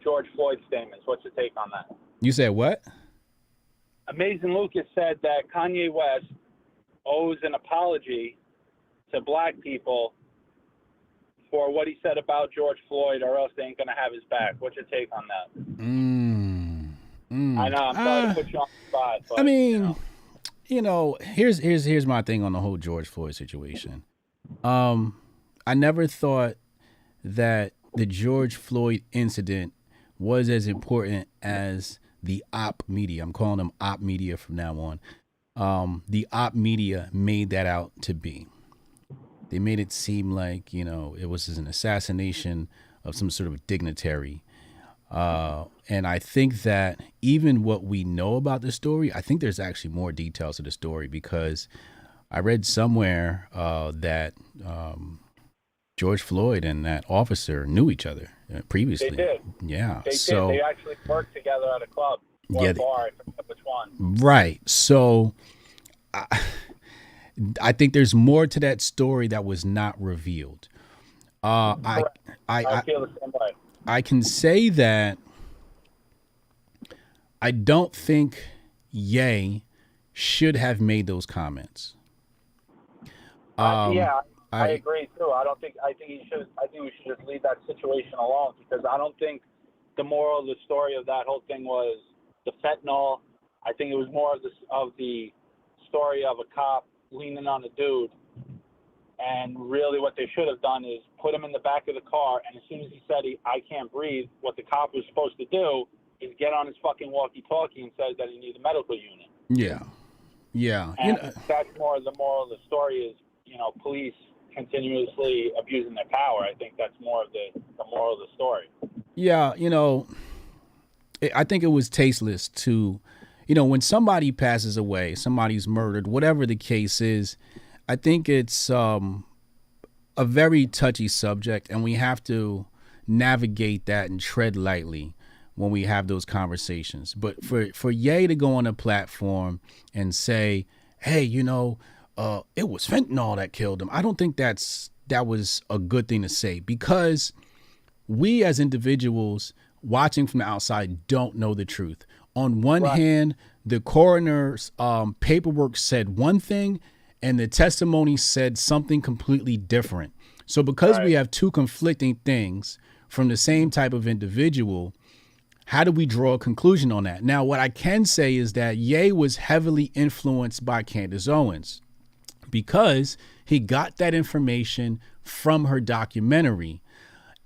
George Floyd statements. What's your take on that? You said what? Mason Lucas said that Kanye West owes an apology to black people for what he said about George Floyd, or else they ain't gonna have his back. What's your take on that? I know I'm sorry to put you on the spot. But, I mean, here's my thing on the whole George Floyd situation. I never thought that the George Floyd incident was as important as the op media. I'm calling them op media from now on. The op media made that out to be. They made it seem like, it was an assassination of some sort of dignitary. And I think that even what we know about the story, I think there's actually more details to the story, because I read somewhere that George Floyd and that officer knew each other previously. They did. Yeah. They did. They actually worked together at a club or a bar. I forget which one. Right. So I think there's more to that story that was not revealed. I feel the same way. I can say that I don't think Ye should have made those comments. I agree too. I think we should just leave that situation alone, because I don't think the moral of the story of that whole thing was the fentanyl. I think it was more of the story of a cop leaning on a dude, and really what they should have done is put him in the back of the car, and as soon as he said I can't breathe, what the cop was supposed to do is get on his fucking walkie-talkie and say that he needs a medical unit. Yeah. And that's more the moral of the story is, police continuously abusing their power. I think that's more of the moral of the story. Yeah, I think it was tasteless to, when somebody passes away, somebody's murdered, whatever the case is, I think it's a very touchy subject, and we have to navigate that and tread lightly when we have those conversations. But for Ye to go on a platform and say, hey, it was fentanyl that killed him, I don't think that was a good thing to say, because we as individuals watching from the outside don't know the truth. On one hand, the coroner's paperwork said one thing, and the testimony said something completely different. So because we have two conflicting things from the same type of individual, how do we draw a conclusion on that? Now, what I can say is that Ye was heavily influenced by Candace Owens, because he got that information from her documentary.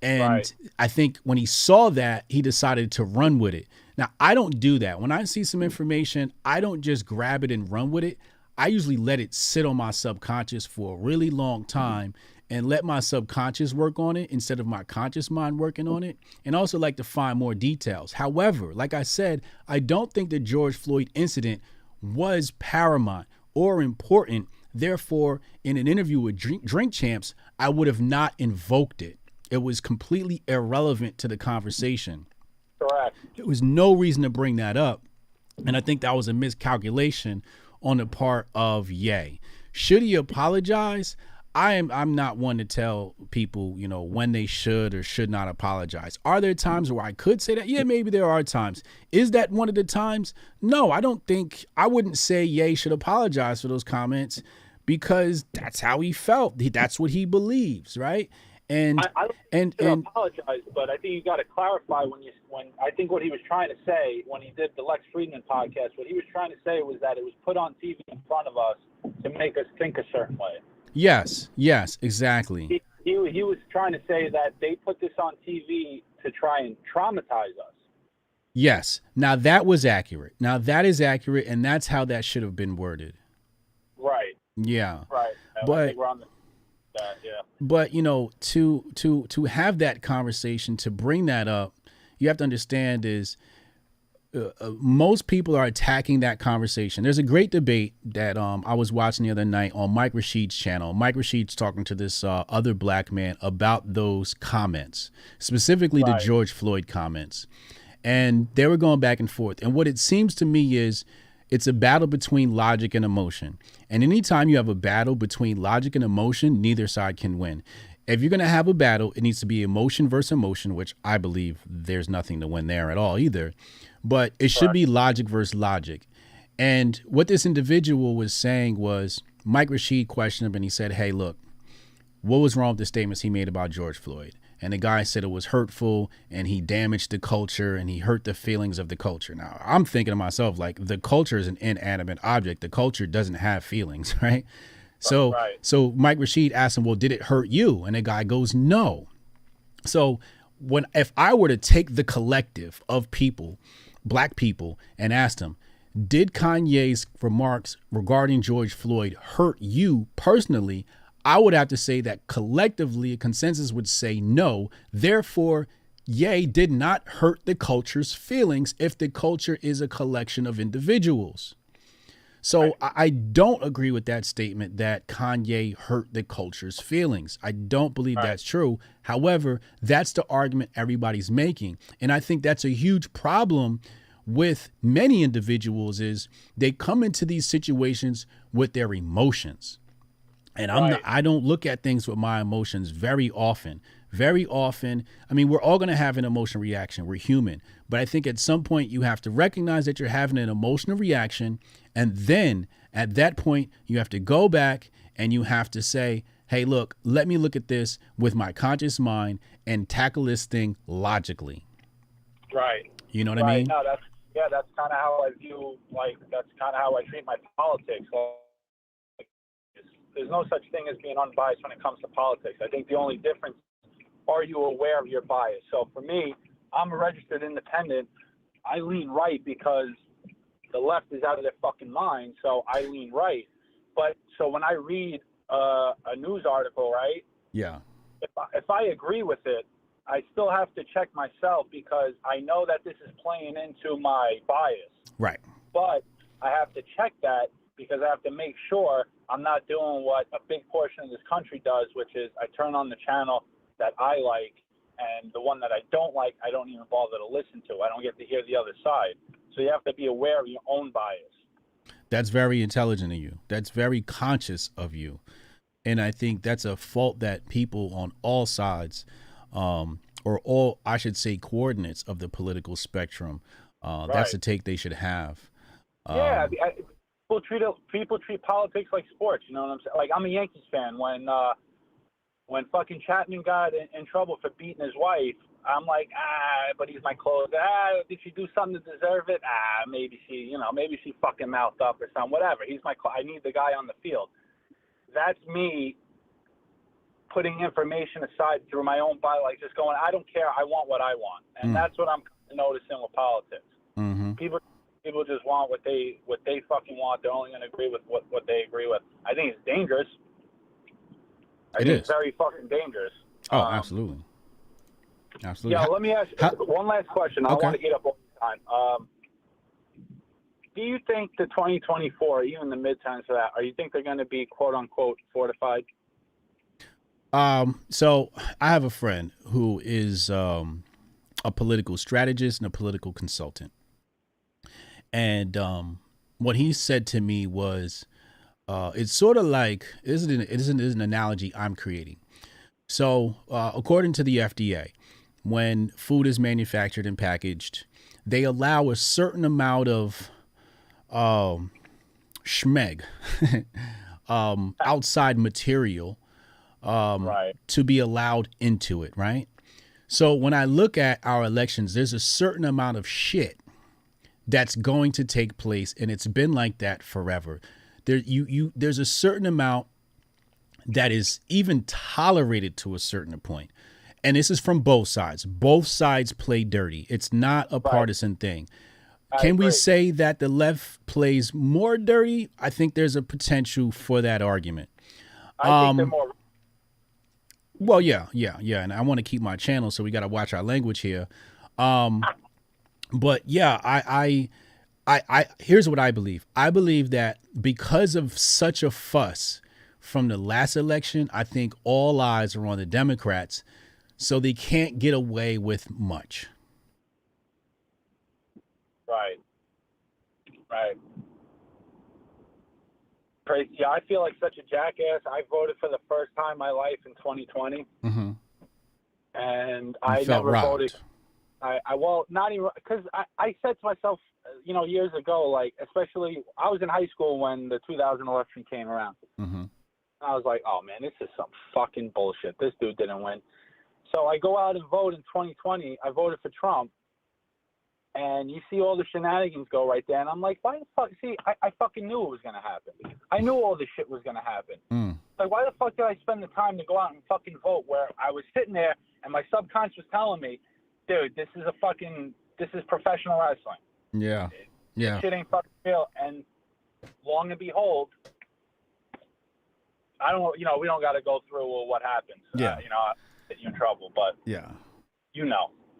And I think when he saw that, he decided to run with it. Now, I don't do that. When I see some information, I don't just grab it and run with it. I usually let it sit on my subconscious for a really long time and let my subconscious work on it instead of my conscious mind working on it, and also like to find more details. However, like I said, I don't think the George Floyd incident was paramount or important. Therefore, in an interview with Drink Champs, I would have not invoked it. It was completely irrelevant to the conversation. Correct. There was no reason to bring that up. And I think that was a miscalculation on the part of Ye. Should he apologize? I'm not one to tell people, when they should or should not apologize. Are there times where I could say that? Yeah, maybe there are times. Is that one of the times? No, I wouldn't say Ye should apologize for those comments, because that's how he felt. That's what he believes, right? And I apologize, but I think you got to clarify when I think what he was trying to say when he did the Lex Friedman podcast, what he was trying to say was that it was put on TV in front of us to make us think a certain way. Yes, exactly. He was trying to say that they put this on TV to try and traumatize us. Yes. Now that was accurate. Now that is accurate, and that's how that should have been worded. Right. Yeah. Right. I But think we're on that. Yeah. but you know, to have that conversation, to bring that up, you have to understand is most people are attacking that conversation. There's a great debate that I was watching the other night on Mike Rashid's channel. Mike Rashid's talking to this other black man about those comments, specifically the George Floyd comments. And they were going back and forth. And what it seems to me is it's a battle between logic and emotion. And anytime you have a battle between logic and emotion, neither side can win. If you're going to have a battle, it needs to be emotion versus emotion, which I believe there's nothing to win there at all either. But it should be logic versus logic. And what this individual was saying was, Mike Rashid questioned him and he said, hey, look, what was wrong with the statements he made about George Floyd? And the guy said it was hurtful and he damaged the culture and he hurt the feelings of the culture. Now, I'm thinking to myself, like, the culture is an inanimate object. The culture doesn't have feelings, right? So Mike Rashid asked him, well, did it hurt you? And the guy goes, no. So if I were to take the collective of people, black people, and ask them, did Kanye's remarks regarding George Floyd hurt you personally? I would have to say that collectively a consensus would say no. Therefore, Ye did not hurt the culture's feelings if the culture is a collection of individuals. So I don't agree with that statement that Kanye hurt the culture's feelings. I don't believe that's true. However, that's the argument everybody's making. And I think that's a huge problem with many individuals is they come into these situations with their emotions. And I don't look at things with my emotions very often. Very often, I mean, we're all going to have an emotional reaction. We're human. But I think at some point you have to recognize that you're having an emotional reaction. And then at that point, you have to go back and you have to say, hey, look, let me look at this with my conscious mind and tackle this thing logically. Right. You know what I mean? No, that's kind of how I view, that's kind of how I treat my politics. There's no such thing as being unbiased when it comes to politics. I think the only difference, are you aware of your bias? So for me, I'm a registered independent. I lean right because the left is out of their fucking mind, so I lean right. But so when I read a news article, right? Yeah. If I agree with it, I still have to check myself because I know that this is playing into my bias. Right. But I have to check that because I have to make sure I'm not doing what a big portion of this country does, which is I turn on the channel that I like, and the one that I don't like, I don't even bother to listen to. I don't get to hear the other side. So you have to be aware of your own bias. That's very intelligent of you. That's very conscious of you. And I think that's a fault that people on all sides, or all, I should say, coordinates of the political spectrum, that's the take they should have. People treat politics like sports. You know what I'm saying? Like, I'm a Yankees fan. When fucking Chapman got in trouble for beating his wife, I'm like, but he's my close. Did she do something to deserve it? Maybe she fucking mouthed up or something. Whatever. I need the guy on the field. That's me putting information aside through my own bio, like just going, I don't care. I want what I want, and that's what I'm noticing with politics. Mm-hmm. People just want what they fucking want. They're only going to agree with what they agree with. I think it's dangerous. It's very fucking dangerous. Oh, absolutely. Absolutely. Yeah, let me ask you one last question. I don't want to eat up all the time. Do you think the 2024, even the midterms for that, or you think they're going to be quote unquote fortified? So I have a friend who is a political strategist and a political consultant. And what he said to me was, it's sort of like, it is an analogy I'm creating. So according to the FDA, when food is manufactured and packaged, they allow a certain amount of schmeg, outside material to be allowed into it, right? So when I look at our elections, there's a certain amount of shit that's going to take place, and it's been like that forever. There's a certain amount that is even tolerated to a certain point. and this is from both sides. Both sides play dirty. It's not a partisan thing. Can we say that the left plays more dirty? I think there's a potential for that argument. I think they're more. Well, yeah. And I want to keep my channel, so we got to watch our language here. But yeah, I here's what I believe. I believe that because of such a fuss from the last election, I think all eyes are on the Democrats, so they can't get away with much. Right. Crazy. Yeah, I feel like such a jackass. I voted for the first time in my life in 2020, and I felt never robbed. voted. Well, not even because I said to myself, years ago, like, especially I was in high school when the 2000 election came around. I was like, oh man, this is some fucking bullshit. This dude didn't win. So I go out and vote in 2020. I voted for Trump. And you see all the shenanigans go right there. And I'm like, why the fuck? See, I fucking knew it was going to happen. I knew all this shit was going to happen. Like, why the fuck did I spend the time to go out and fucking vote where I was sitting there and my subconscious was telling me, dude, this is professional wrestling. Yeah. This shit ain't fucking real. And long and behold, we don't got to go through what happens. Yeah. Get you in trouble, but yeah.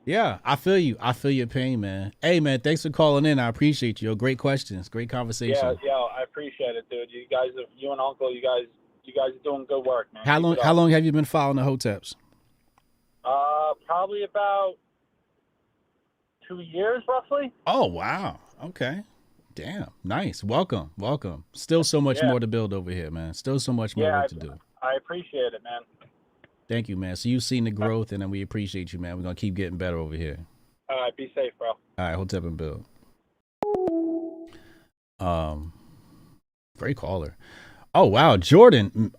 Yeah, I feel you. I feel your pain, man. Hey, man, thanks for calling in. I appreciate you. Great questions. Great conversation. Yeah, I appreciate it, dude. You and Uncle, you guys are doing good work, man. How long have you been following the Hoteps? Probably about 2 years, roughly. Oh, wow. Okay. Damn. Nice. Welcome. Still so much more to build over here, man. Still so much more work to do. I appreciate it, man. Thank you, man. So you've seen the growth, and then we appreciate you, man. We're going to keep getting better over here. All right. Be safe, bro. All right. Hotep and Bill. Great caller. Oh, wow. Jordan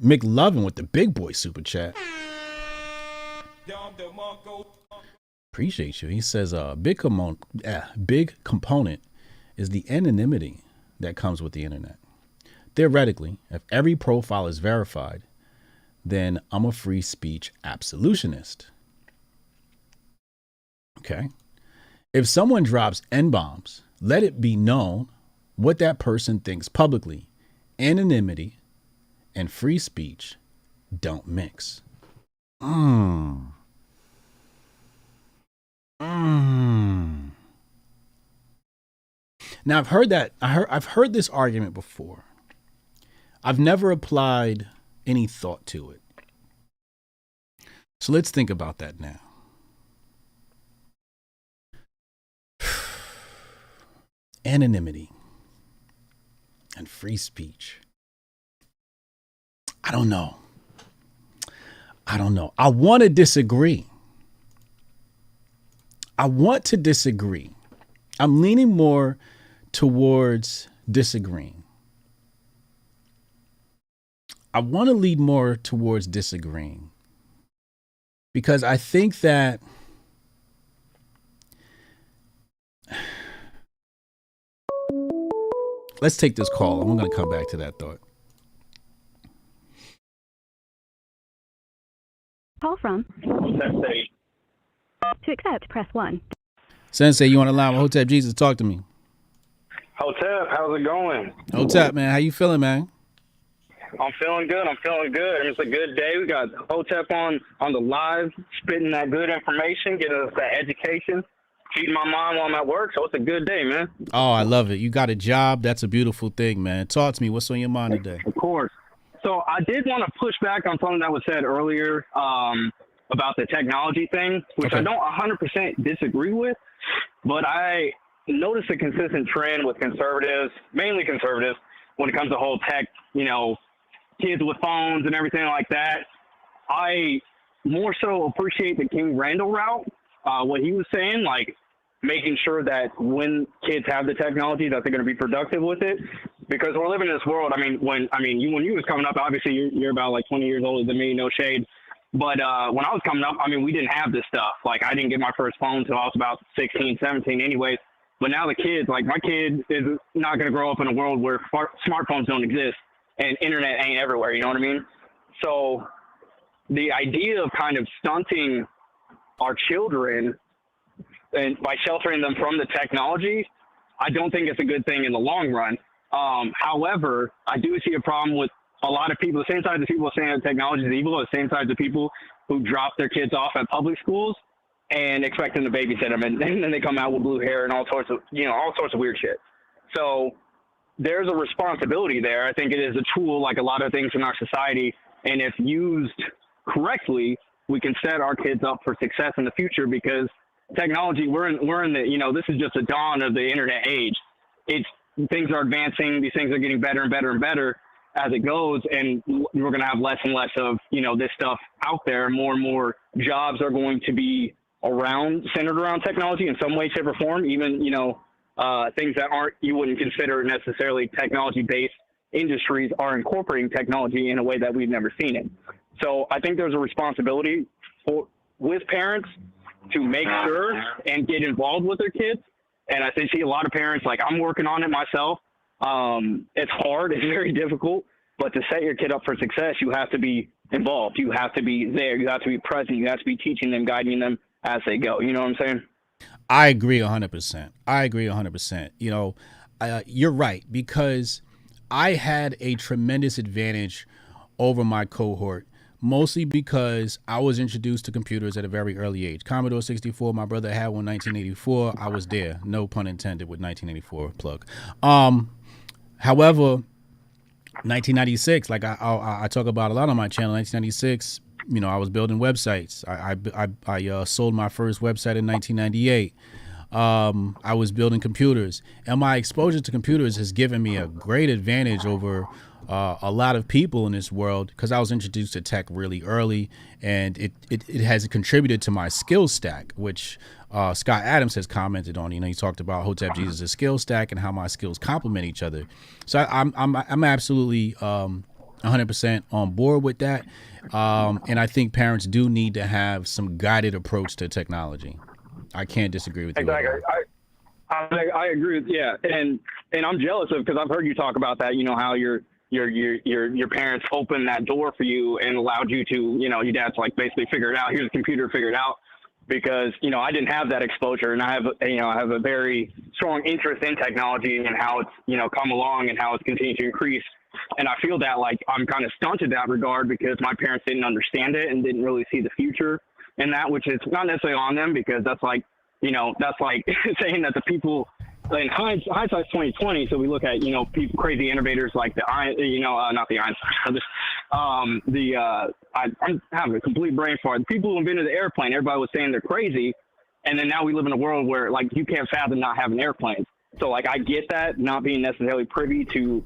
McLovin with the big boy super chat. Appreciate you. He says big component is the anonymity that comes with the internet. Theoretically, if every profile is verified, then I'm a free speech absolutionist. Okay. If someone drops N-bombs, let it be known what that person thinks publicly. Anonymity and free speech don't mix. Now I've heard this argument before. I've never applied any thought to it. So let's think about that now. Anonymity and free speech. I don't know. I want to disagree. I'm leaning more towards disagreeing. I want to lead more towards disagreeing because I think that let's take this call and we're going to come back to that thought. Call from. Sensei. To accept, press 1. Sensei, you want to allow Hotep Jesus to talk to me? Hotep, how's it going? Hotep, man, how you feeling, man? I'm feeling good. It's a good day. We got Hotep on the live, spitting that good information, getting us that education, feeding my mom while I'm at work. So it's a good day, man. Oh, I love it. You got a job. That's a beautiful thing, man. Talk to me. What's on your mind today? Of course. So I did want to push back on something that was said earlier about the technology thing, which I don't 100% disagree with, but I noticed a consistent trend with conservatives, mainly conservatives, when it comes to whole tech, kids with phones and everything like that. I more so appreciate the King Randall route, what he was saying, like making sure that when kids have the technology that they're going to be productive with it, because we're living in this world. When you was coming up, obviously you're about like 20 years older than me, no shade. But when I was coming up, we didn't have this stuff. Like I didn't get my first phone until I was about 16, 17 anyways. But now the kids, like my kid is not going to grow up in a world where smartphones don't exist and internet ain't everywhere. You know what I mean? So the idea of kind of stunting our children and by sheltering them from the technology, I don't think it's a good thing in the long run. However, I do see a problem with a lot of people, the same types of people saying that technology is evil, the same types of people who drop their kids off at public schools and expect them to babysit them, and then they come out with blue hair and all sorts of weird shit. So there's a responsibility there. I think it is a tool, like a lot of things in our society, and if used correctly, we can set our kids up for success in the future, because technology, we're in the, this is just the dawn of the internet age. Things are advancing, these things are getting better and better and better as it goes, and we're going to have less and less of, this stuff out there. More and more jobs are going to be centered around technology in some way, shape, or form, even, things that you wouldn't consider necessarily technology-based industries are incorporating technology in a way that we've never seen it. So I think there's a responsibility with parents to make sure and get involved with their kids. And I see a lot of parents, like, I'm working on it myself. It's hard, it's very difficult, but to set your kid up for success, you have to be involved. You have to be there. You have to be present. You have to be teaching them, guiding them as they go. You know what I'm saying? I agree 100%. I agree 100%. You're right, because I had a tremendous advantage over my cohort, mostly because I was introduced to computers at a very early age. Commodore 64, my brother had one in 1984. I was there. No pun intended with 1984 plug. However, 1996, like I talk about a lot on my channel, 1996, I was building websites. I sold my first website in 1998. I was building computers, and my exposure to computers has given me a great advantage over a lot of people in this world, because I was introduced to tech really early, and it has contributed to my skill stack, which Scott Adams has commented on. He talked about Hotep Jesus' skill stack and how my skills complement each other. So I'm absolutely 100% on board with that, and I think parents do need to have some guided approach to technology. I can't disagree with you. Exactly. I agree with, and I'm jealous of, because I've heard you talk about that. How your parents opened that door for you and allowed you to, your dad's like basically figure it out. Here's a computer, figure it out. Because I didn't have that exposure, and I have a very strong interest in technology and how it's come along and how it's continued to increase. And I feel that like I'm kind of stunted in that regard, because my parents didn't understand it and didn't really see the future in that, which is not necessarily on them, because that's like saying that the people in hindsight's 2020. So we look at people, crazy innovators like not the Einstein. I'm having a complete brain fart. The people who invented the airplane, everybody was saying they're crazy, and then now we live in a world where like you can't fathom not having airplanes. So like I get that, not being necessarily privy to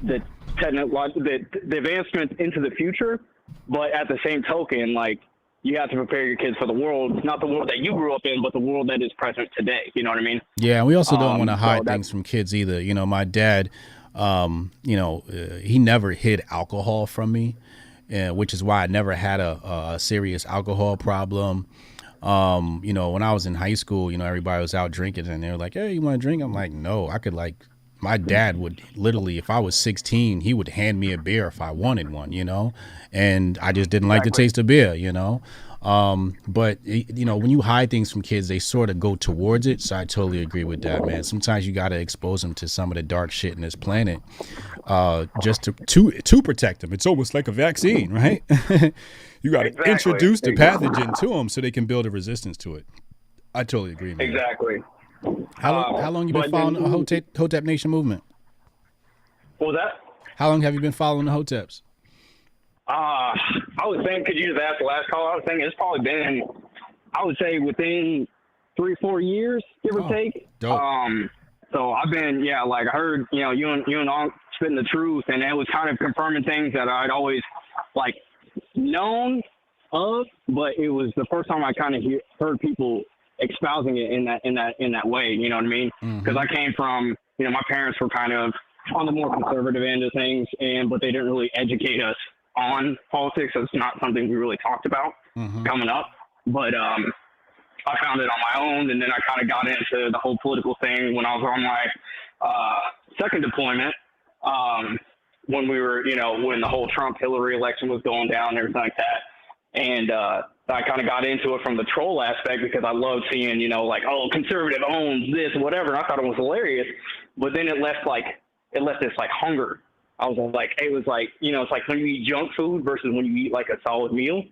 the advancements into the future, but at the same token, like, you have to prepare your kids for the world, not the world that you grew up in, but the world that is present today. You know what I mean? Yeah, we also don't want to hide things from kids either. My dad, he never hid alcohol from me, which is why I never had a serious alcohol problem. When I was in high school, everybody was out drinking, and they were like, "Hey, you want to drink?" I'm like, "No." My dad would literally, if I was 16, he would hand me a beer if I wanted one, and I just didn't like the taste of beer, But, when you hide things from kids, they sort of go towards it. So I totally agree with that, man. Sometimes you got to expose them to some of the dark shit in this planet just to protect them. It's almost like a vaccine, right? You got to introduce the pathogen to them so they can build a resistance to it. I totally agree, man. Exactly. How long you been following the Hotep Nation movement? What was that? How long have you been following the Hoteps? I was saying, could you just ask the last call? I was saying it's probably been, I would say within 3-4 years, give or take. Dope. So I've been, I heard, you and all spitting the truth, and it was kind of confirming things that I'd always like known of, but it was the first time I kind of heard people espousing it in that way. You know what I mean? Because I came from, my parents were kind of on the more conservative end of things, but they didn't really educate us on politics. It's not something we really talked about coming up. But I found it on my own, and then I kind of got into the whole political thing when I was on my second deployment, when we were, when the whole Trump-Hillary election was going down and everything like that. And I kind of got into it from the troll aspect because I love seeing, you know, like, oh, conservative owns this, whatever. And I thought it was hilarious. But then it left this like hunger. I was like, it was like, you know, it's like when you eat junk food versus when you eat like a solid meal.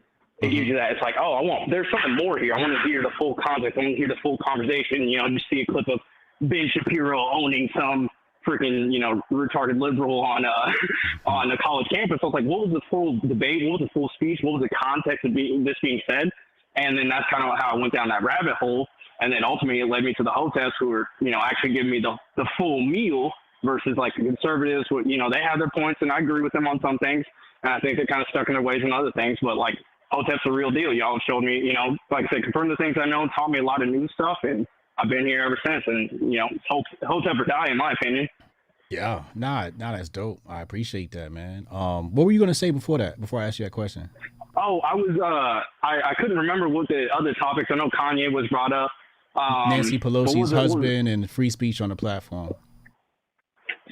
It gives you that. It's like, oh, there's something more here. I want to hear the full context. I want to hear the full conversation. You know, just see a clip of Ben Shapiro owning some freaking, you know, retarded liberal on a college campus. I was like, what was the full debate? What was the full speech? What was the context of this being said? And then that's kind of how I went down that rabbit hole. And then ultimately it led me to the Hoteps who were, you know, actually giving me the full meal versus like the conservatives who, you know, they have their points and I agree with them on some things. And I think they're kind of stuck in their ways on other things. But like Hotep's a real deal. Y'all showed me, you know, like I said, confirmed the things I know, taught me a lot of new stuff. And I've been here ever since. And, you know, Hotep or die, in my opinion. Yeah, nah, that's dope. I appreciate that, man. What were you gonna say before I asked you that question? Oh, I was I couldn't remember what the other topics. I know Kanye was brought up. Nancy Pelosi's husband and free speech on the platform.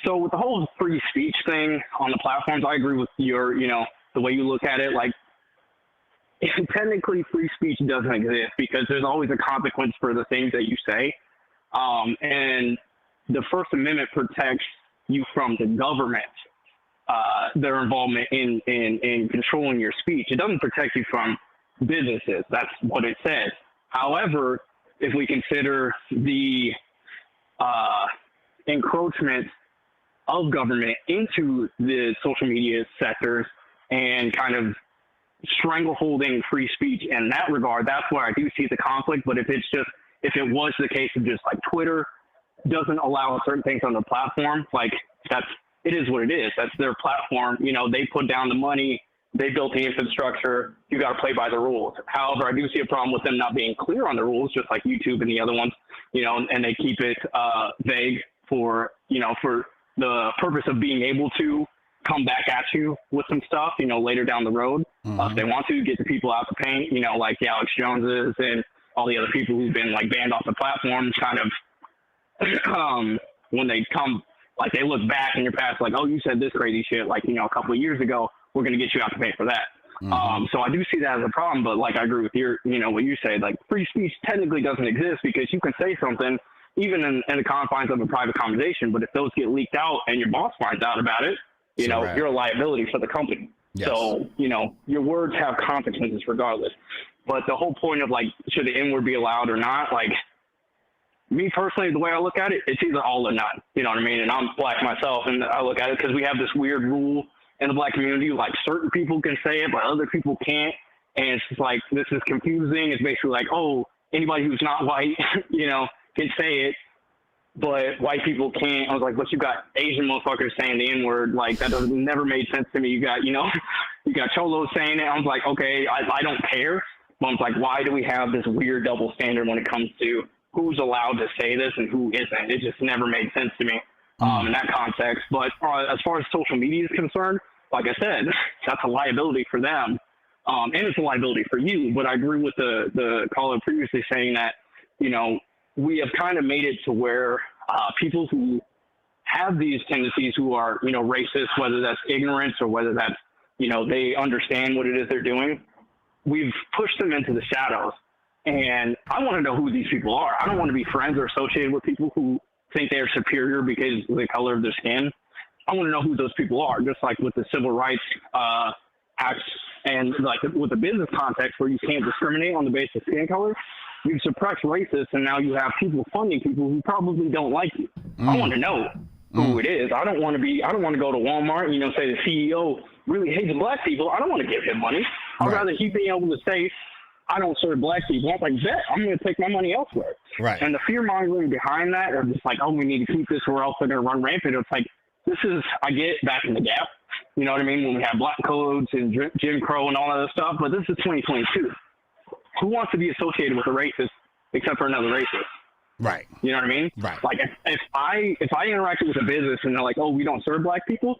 So with the whole free speech thing on the platforms, I agree with your, you know, the way you look at it. Like, technically free speech doesn't exist because there's always a consequence for the things that you say. And the First Amendment protects you from the government, their involvement in controlling your speech. It doesn't protect you from businesses. That's what it says. However, if we consider the encroachment of government into the social media sectors and kind of strangleholding free speech in that regard, that's where I do see the conflict. But if it was the case of just like Twitter doesn't allow certain things on the platform, like it is what it is. That's their platform. You know, they put down the money, they built the infrastructure. You got to play by the rules. However, I do see a problem with them not being clear on the rules, just like YouTube and the other ones, you know, and they keep it vague for the purpose of being able to come back at you with some stuff, you know, later down the road. If they want to get the people out the paint, you know, like the Alex Joneses and all the other people who've been like banned off the platform, kind of when they come, like they look back in your past, like, oh, you said this crazy shit, like, you know, a couple of years ago, we're going to get you out to pay for that. So I do see that as a problem, but like, I agree with your, you know, what you say, like free speech technically doesn't exist because you can say something even in the confines of a private conversation, but if those get leaked out and your boss finds out about it, you know, you're a liability for the company. Yes. So, you know, your words have consequences regardless. But the whole point of like, should the N-word be allowed or not? Like, me personally, the way I look at it, it's either all or none. You know what I mean? And I'm black myself, and I look at it because we have this weird rule in the black community, like certain people can say it, but other people can't. And it's just like, this is confusing. It's basically like, oh, anybody who's not white, you know, can say it, but white people can't. I was like, but you got Asian motherfuckers saying the N-word. Like, that never made sense to me. You got, you know, you got Cholos saying it. I was like, okay, I don't care. But I was like, why do we have this weird double standard when it comes to who's allowed to say this and who isn't? It just never made sense to me in that context. But as far as social media is concerned, like I said, that's a liability for them. And it's a liability for you. But I agree with the caller previously saying that, you know, we have kind of made it to where people who have these tendencies, who are, you know, racist, whether that's ignorance or whether that's, you know, they understand what it is they're doing, we've pushed them into the shadows. And I want to know who these people are. I don't want to be friends or associated with people who think they're superior because of the color of their skin. I want to know who those people are, just like with the Civil Rights Acts and like with the business context where you can't discriminate on the basis of skin color. You've suppressed racists, and now you have people funding people who probably don't like you. I want to know who it is. I don't want to go to Walmart, you know, say the CEO really hates black people. I don't want to give him money. I'd rather he be able to say, I don't serve black people. I'm like, bet, I'm going to take my money elsewhere. Right. And the fear mongering behind that, or just like, oh, we need to keep this or else they're going to run rampant. It's like, this is, I get back in the gap. You know what I mean? When we have black codes and Jim Crow and all that stuff, but this is 2022. Who wants to be associated with a racist except for another racist? Right. You know what I mean? Right. Like if I interacted with a business and they're like, oh, we don't serve black people,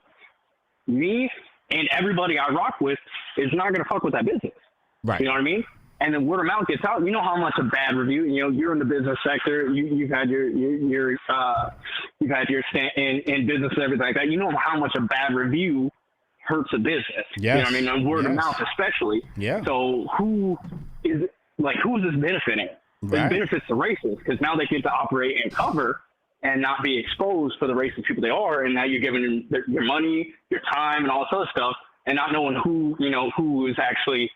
me and everybody I rock with is not going to fuck with that business. Right. You know what I mean? And then word of mouth gets out. You know how much a bad review. You know, you're in the business sector. You've had your stand in business and everything like that. You know how much a bad review hurts a business. Yes. You know what I mean? And word of Yes. mouth especially. Yeah. So who is this benefiting? Right. It benefits the racists because now they get to operate in cover and not be exposed for the racist people they are. And now you're giving them your money, your time, and all this other stuff, and not knowing who is actually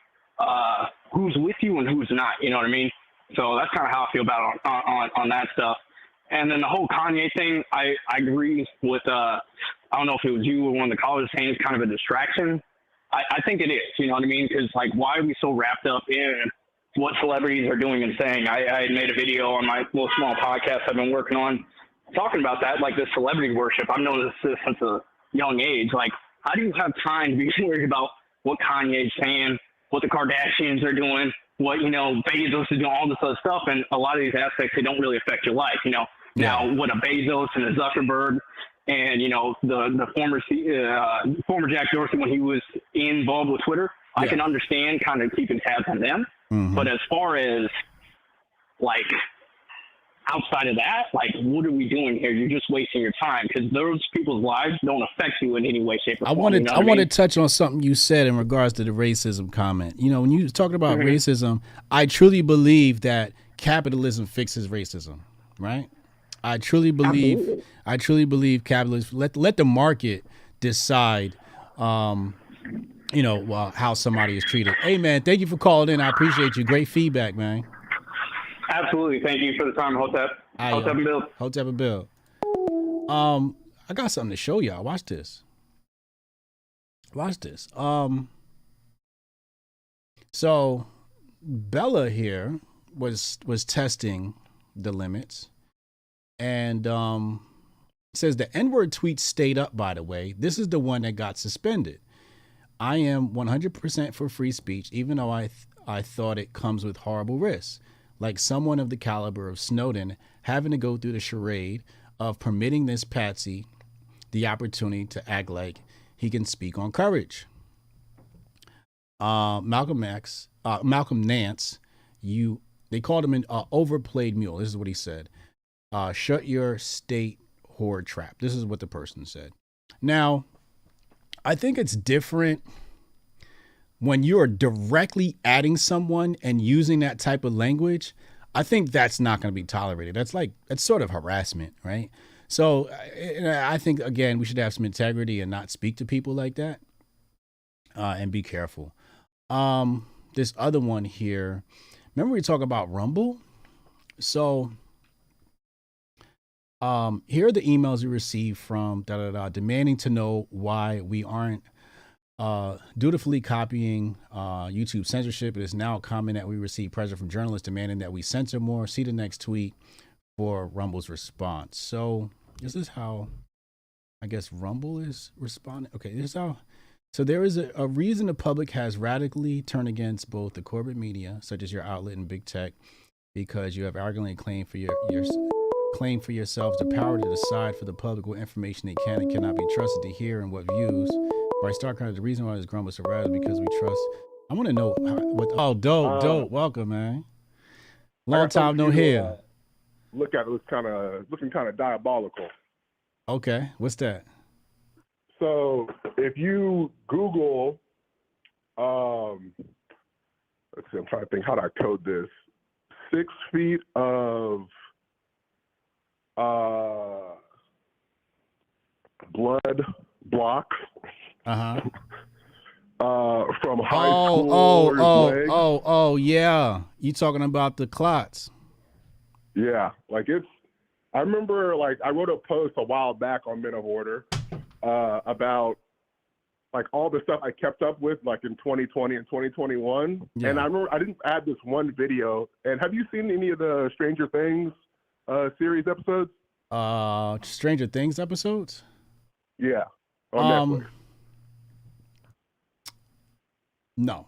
who's with you and who's not. You know what I mean? So that's kind of how I feel about on that stuff. And then the whole Kanye thing, I agree with, I don't know if it was you or one of the callers saying it's kind of a distraction. I think it is, you know what I mean? Because, like, why are we so wrapped up in what celebrities are doing and saying? I made a video on my little small podcast I've been working on talking about that, like this celebrity worship. I've noticed this since a young age. Like, how do you have time to be worried about what Kanye's saying, what the Kardashians are doing, what, Bezos is doing, all this other stuff, and a lot of these aspects, they don't really affect your life, Now, what a Bezos and a Zuckerberg and, the former Jack Dorsey when he was involved with Twitter, I can understand kind of keeping tabs on them. Mm-hmm. But as far as, like, outside of that, like, what are we doing here? You're just wasting your time because those people's lives don't affect you in any way, shape, or form. I want to touch on something you said in regards to the racism comment. When you talking about racism, I truly believe that capitalism fixes racism, right? I truly believe capitalism. Let the market decide, how somebody is treated. Hey, man, thank you for calling in. I appreciate you. Great feedback, man. Absolutely. Thank you for the time, Hotep. Hotep and Bill. Hotep and Bill. I got something to show y'all. Watch this. So Bella here was testing the limits, and says the N-word tweet stayed up, by the way. This is the one that got suspended. I am 100% for free speech, even though I thought it comes with horrible risks. Like someone of the caliber of Snowden having to go through the charade of permitting this patsy the opportunity to act like he can speak on courage. Malcolm Nance, they called him an overplayed mule. This is what he said. Shut your state whore trap. This is what the person said. Now, I think it's different when you're directly adding someone and using that type of language. I think that's not going to be tolerated. That's sort of harassment, right? So I think, again, we should have some integrity and not speak to people like that, and be careful. This other one here, remember we talk about Rumble? So here are the emails we received from demanding to know why we aren't dutifully copying YouTube censorship. It is now common that we receive pressure from journalists demanding that we censor more. See the next tweet for Rumble's response. So this is how I guess Rumble is responding. Okay, this is how. So there is a reason the public has radically turned against both the corporate media, such as your outlet and big tech, because you have arrogantly claimed for claim for yourselves the power to decide for the public what information they can and cannot be trusted to hear and what views. Or I start kind of the reason why this grumble is so rad is because we trust. I want to know dope. Welcome, man. Long time no hear. Look at it, looking kind of diabolical. Okay, what's that? So if you Google, let's see, I'm trying to think how do I code this. 6 feet of blood blocks. From high school. Oh, yeah. You talking about the clots? Yeah, like I remember, like, I wrote a post a while back on Men of Order about, like, all the stuff I kept up with, like, in 2020 and 2021. Yeah. And I remember I didn't add this one video. And have you seen any of the Stranger Things series episodes? Stranger Things episodes? Yeah, on Netflix. No.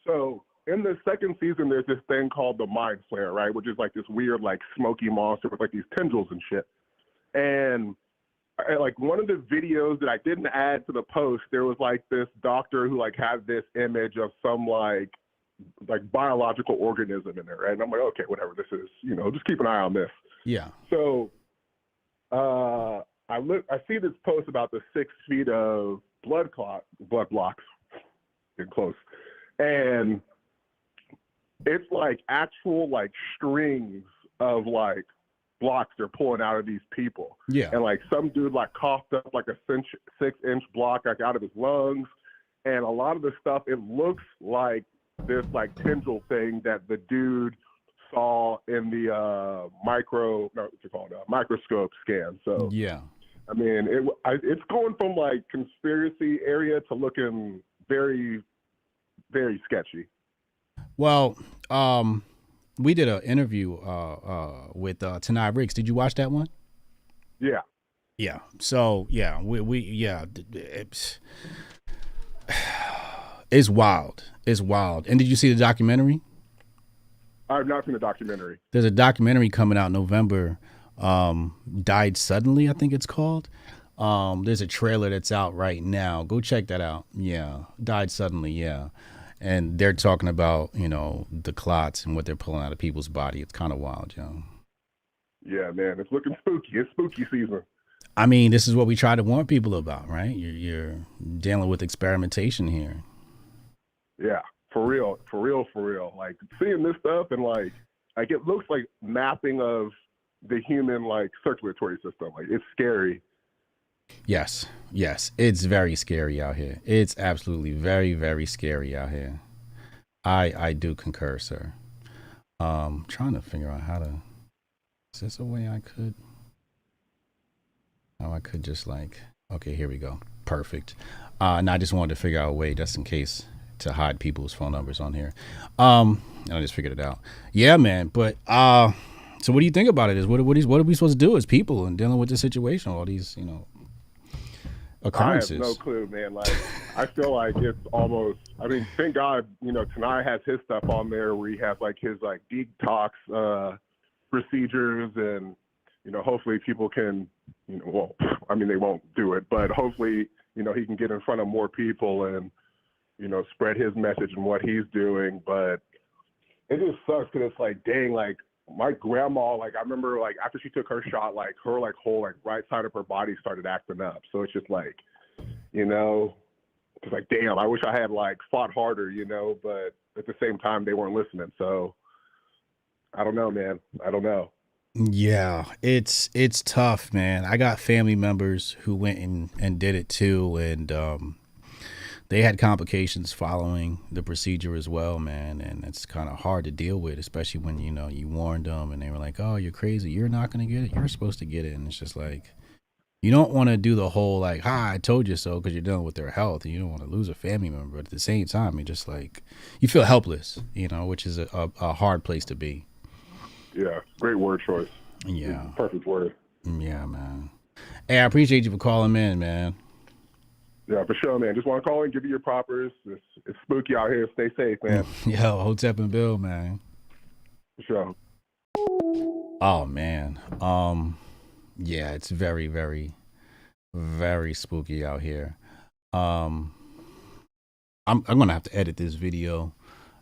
So in the second season, there's this thing called the Mind Flayer, right? Which is like this weird, like, smoky monster with like these tendrils and shit. And like one of the videos that I didn't add to the post, there was like this doctor who like had this image of some like biological organism in there, right? And I'm like, okay, whatever, this is, just keep an eye on this. Yeah. So I see this post about the 6 feet of blood blocks, getting close, and it's like actual like strings of like blocks they're pulling out of these people. Yeah. And like some dude like coughed up like a 6-inch block like out of his lungs, and a lot of the stuff, it looks like this like tendril thing that the dude saw in the microscope scan. So yeah, I mean, it's going from like conspiracy area to looking very, very sketchy. well, we did an interview with Tanai Riggs. Did you watch that one? Yeah. Yeah. So yeah, it's wild. It's wild. And did you see the documentary? I've not seen the documentary. There's a documentary coming out in November. Died Suddenly, I think it's called. There's a trailer that's out right now. Go check that out. Yeah. Died Suddenly. Yeah. And they're talking about, you know, the clots and what they're pulling out of people's body. It's kind of wild, yo. Yeah, man. It's looking spooky. It's spooky season. I mean, this is what we try to warn people about, right? You're dealing with experimentation here. Yeah, for real. Like seeing this stuff and like it looks like mapping of the human like circulatory system. Like it's scary. Yes, it's very scary out here. It's absolutely very, very scary out here. I do concur, sir. Trying to figure out is this a way I could just like, okay, here we go. Perfect. And I just wanted to figure out a way just in case to hide people's phone numbers on here. And I just figured it out. Yeah, man. But so what do you think about it? What are we supposed to do as people in dealing with this situation? All these, you know, occurrences. I have no clue, man. Like I feel like it's almost. I mean, thank God, you know, Tanai has his stuff on there where he has like his like detox procedures, and you know, hopefully people can, you know, well, I mean, they won't do it, but hopefully, you know, he can get in front of more people and, you know, spread his message and what he's doing. But it just sucks because it's like, dang, like my grandma, like I remember like after she took her shot, like her like whole like right side of her body started acting up. So it's just like, you know, it's like, damn, I wish I had like fought harder, you know, but at the same time they weren't listening. So I don't know, man. I don't know. Yeah, it's tough, man. I got family members who went and did it too, and they had complications following the procedure as well, man. And it's kind of hard to deal with, especially when, you know, you warned them and they were like, oh, you're crazy. You're not going to get it. You're supposed to get it. And it's just like, you don't want to do the whole like, I told you so, because you're dealing with their health. And you don't want to lose a family member. But at the same time, you just like, you feel helpless, you know, which is a hard place to be. Yeah, great word choice. Yeah. Perfect word. Yeah, man. Hey, I appreciate you for calling in, man. Yeah, for sure, man. Just want to call and give you your propers. It's spooky out here. Stay safe, man. Yo, Hotep and Bill, man. For sure. Oh, man. Yeah, it's very, very, very spooky out here. I'm gonna have to edit this video.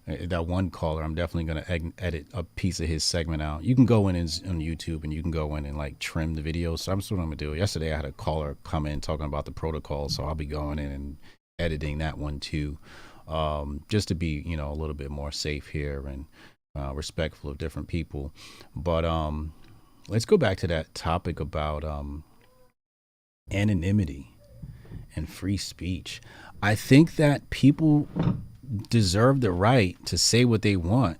That one caller, I'm definitely going to edit a piece of his segment out. You can go in on YouTube and you can go in and like trim the video. So that's what I'm going to do. Yesterday I had a caller come in talking about the protocol. So I'll be going in and editing that one too. Just to be, you know, a little bit more safe here and respectful of different people. But let's go back to that topic about anonymity and free speech. I think that people deserve the right to say what they want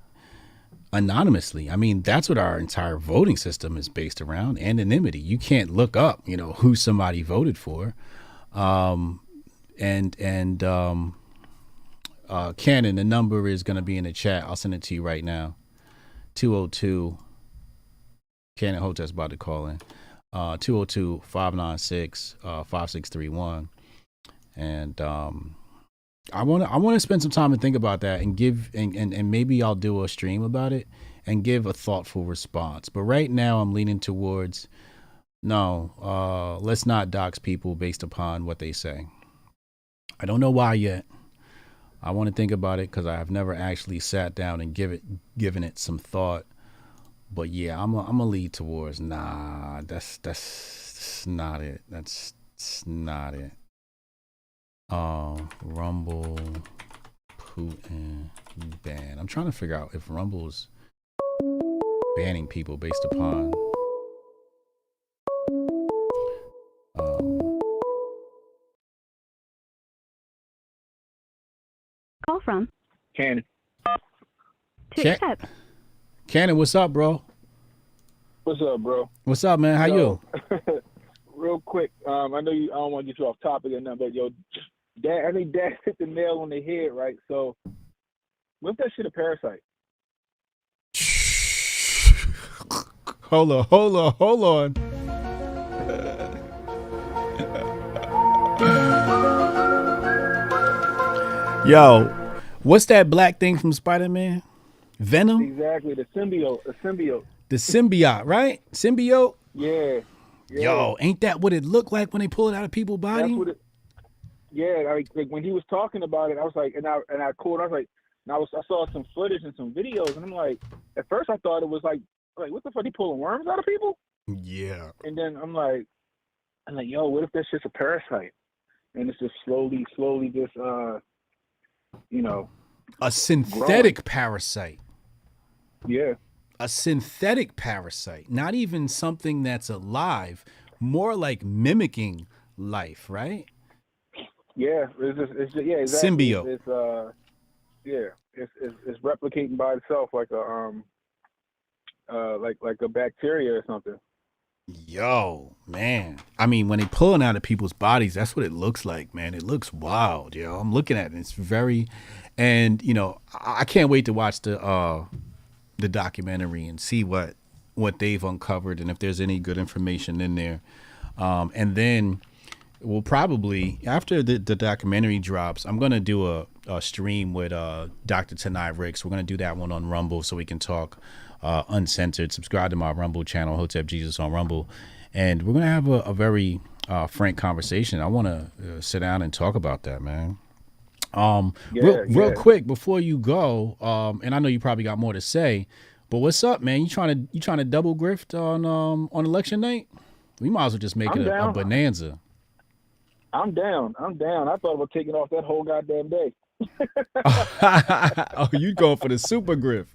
anonymously. I mean, that's what our entire voting system is based around, anonymity. You can't look up, you know, who somebody voted for. Cannon, the number is going to be in the chat. I'll send it to you right now. 202 Cannon Hotep's about to call in. 202-596-5631. And I want to spend some time and think about that and give and maybe I'll do a stream about it and give a thoughtful response. But right now I'm leaning towards no, let's not dox people based upon what they say. I don't know why yet. I want to think about it because I have never actually sat down and given it some thought. But yeah, I'm gonna lead towards nah. That's not it. That's not it. Rumble Putin ban. I'm trying to figure out if Rumble's banning people based upon Call from Cannon. to accept. Cannon, what's up, bro? What's up, bro? What's up, man? How you? Real quick, I know you. I don't want to get you off topic or nothing, but yo, Dad, I think Dad hit the nail on the head, right? So, what if that shit a parasite? Hold on. Yo, what's that black thing from Spider-Man? Venom? Exactly, the symbiote. The symbiote, right? Symbiote? Yeah. Yo, ain't that what it looked like when they pull it out of people's body? That's what it. Yeah, like when he was talking about it, I was like, and I called. I was like, and I saw some footage and some videos, and I'm like, at first I thought it was like what the fuck? He pulling worms out of people? Yeah. And then I'm like, yo, what if that's just a parasite? And it's just slowly just a synthetic growing. Parasite. Yeah. A synthetic parasite, not even something that's alive, more like mimicking life, right? Yeah, it's yeah, exactly. Symbiote. It's replicating by itself like a bacteria or something. Yo, man. I mean, when they pulling out of people's bodies, that's what it looks like, man. It looks wild, yo. I'm looking at it. It's very, and I can't wait to watch the documentary and see what they've uncovered and if there's any good information in there. And then we'll probably, after the documentary drops, I'm going to do a stream with Dr. Tanai Ricks. We're going to do that one on Rumble so we can talk uncensored. Subscribe to my Rumble channel, Hotep Jesus on Rumble. And we're going to have a very frank conversation. I want to sit down and talk about that, man. Real quick before you go, and I know you probably got more to say, but what's up, man? You trying to double grift on election night? We might as well just make it a bonanza. I'm down. I thought about taking off that whole goddamn day. Oh, you going for the super grift?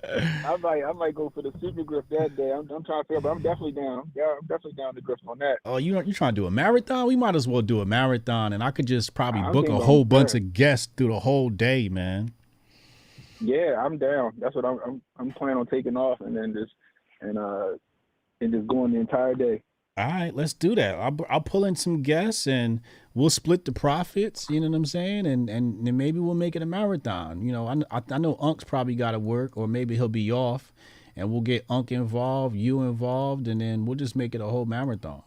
I might go for the super grift that day. I'm trying to figure, but I'm definitely down. Yeah, I'm definitely down to grift on that. Oh, you trying to do a marathon? We might as well do a marathon, and I could just probably book a whole bunch of guests through the whole day, man. Yeah, I'm down. That's what I'm planning on taking off, and then just going the entire day. All right, let's do that. I'll pull in some guests and we'll split the profits. You know what I'm saying? And then maybe we'll make it a marathon. I know Unk's probably got to work, or maybe he'll be off, and we'll get Unk involved, you involved, and then we'll just make it a whole marathon.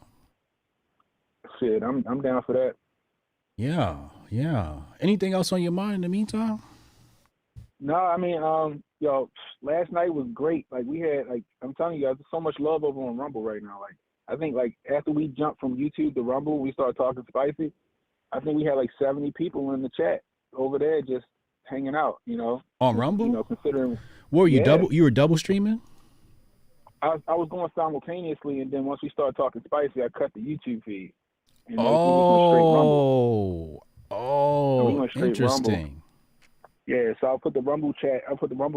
Shit, I'm down for that. Yeah. Anything else on your mind in the meantime? No, I mean, last night was great. Like we had, I'm telling you guys, there's so much love over on Rumble right now. I think after we jumped from YouTube to Rumble, we started talking spicy. I think we had 70 people in the chat over there just hanging out, On Rumble? Considering. What were you you were double streaming? I was going simultaneously, and then once we started talking spicy, I cut the YouTube feed. And so we went straight interesting. Rumble. Yeah, so I'll put the Rumble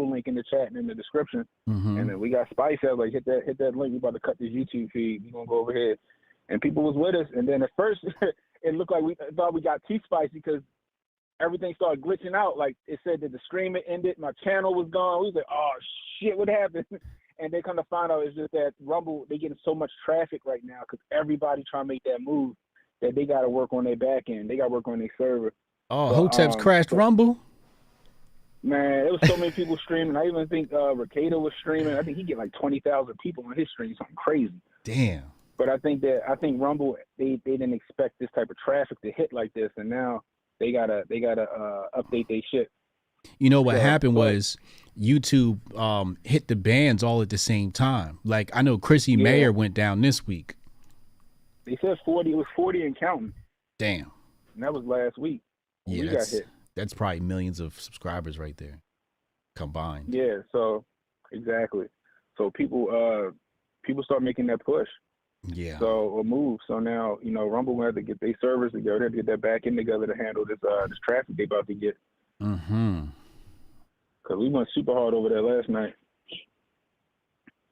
link in the chat and in the description. Mm-hmm. And then we got Spice. I was like, hit that link. We about to cut this YouTube feed. We're gonna go over here. And people was with us. And then at first it looked like we thought we got too spicy because everything started glitching out. Like it said that the streaming ended, my channel was gone. We was like, oh shit, what happened? And they kind of find out it's just that Rumble, they getting so much traffic right now because everybody trying to make that move that they got to work on their back end. They got to work on their server. Oh, Hotep's crashed Rumble? Man, there was so many people streaming. I even think Ricado was streaming. I think he get 20,000 people on his stream, something crazy. Damn. But I think Rumble they didn't expect this type of traffic to hit like this, and now they gotta update their shit. You know what happened was YouTube hit the bans all at the same time. Like I know Chrissy Mayer went down this week. They said 40. It was 40 and counting. Damn. And that was last week. Yeah, we got hit. That's probably millions of subscribers right there combined. Yeah, so exactly. So people start making that push. Yeah. So a move. So now, you know, Rumble will have to get their servers together. They have to get that back end together to handle this traffic they about to get. Mm-hmm. Cause we went super hard over there last night.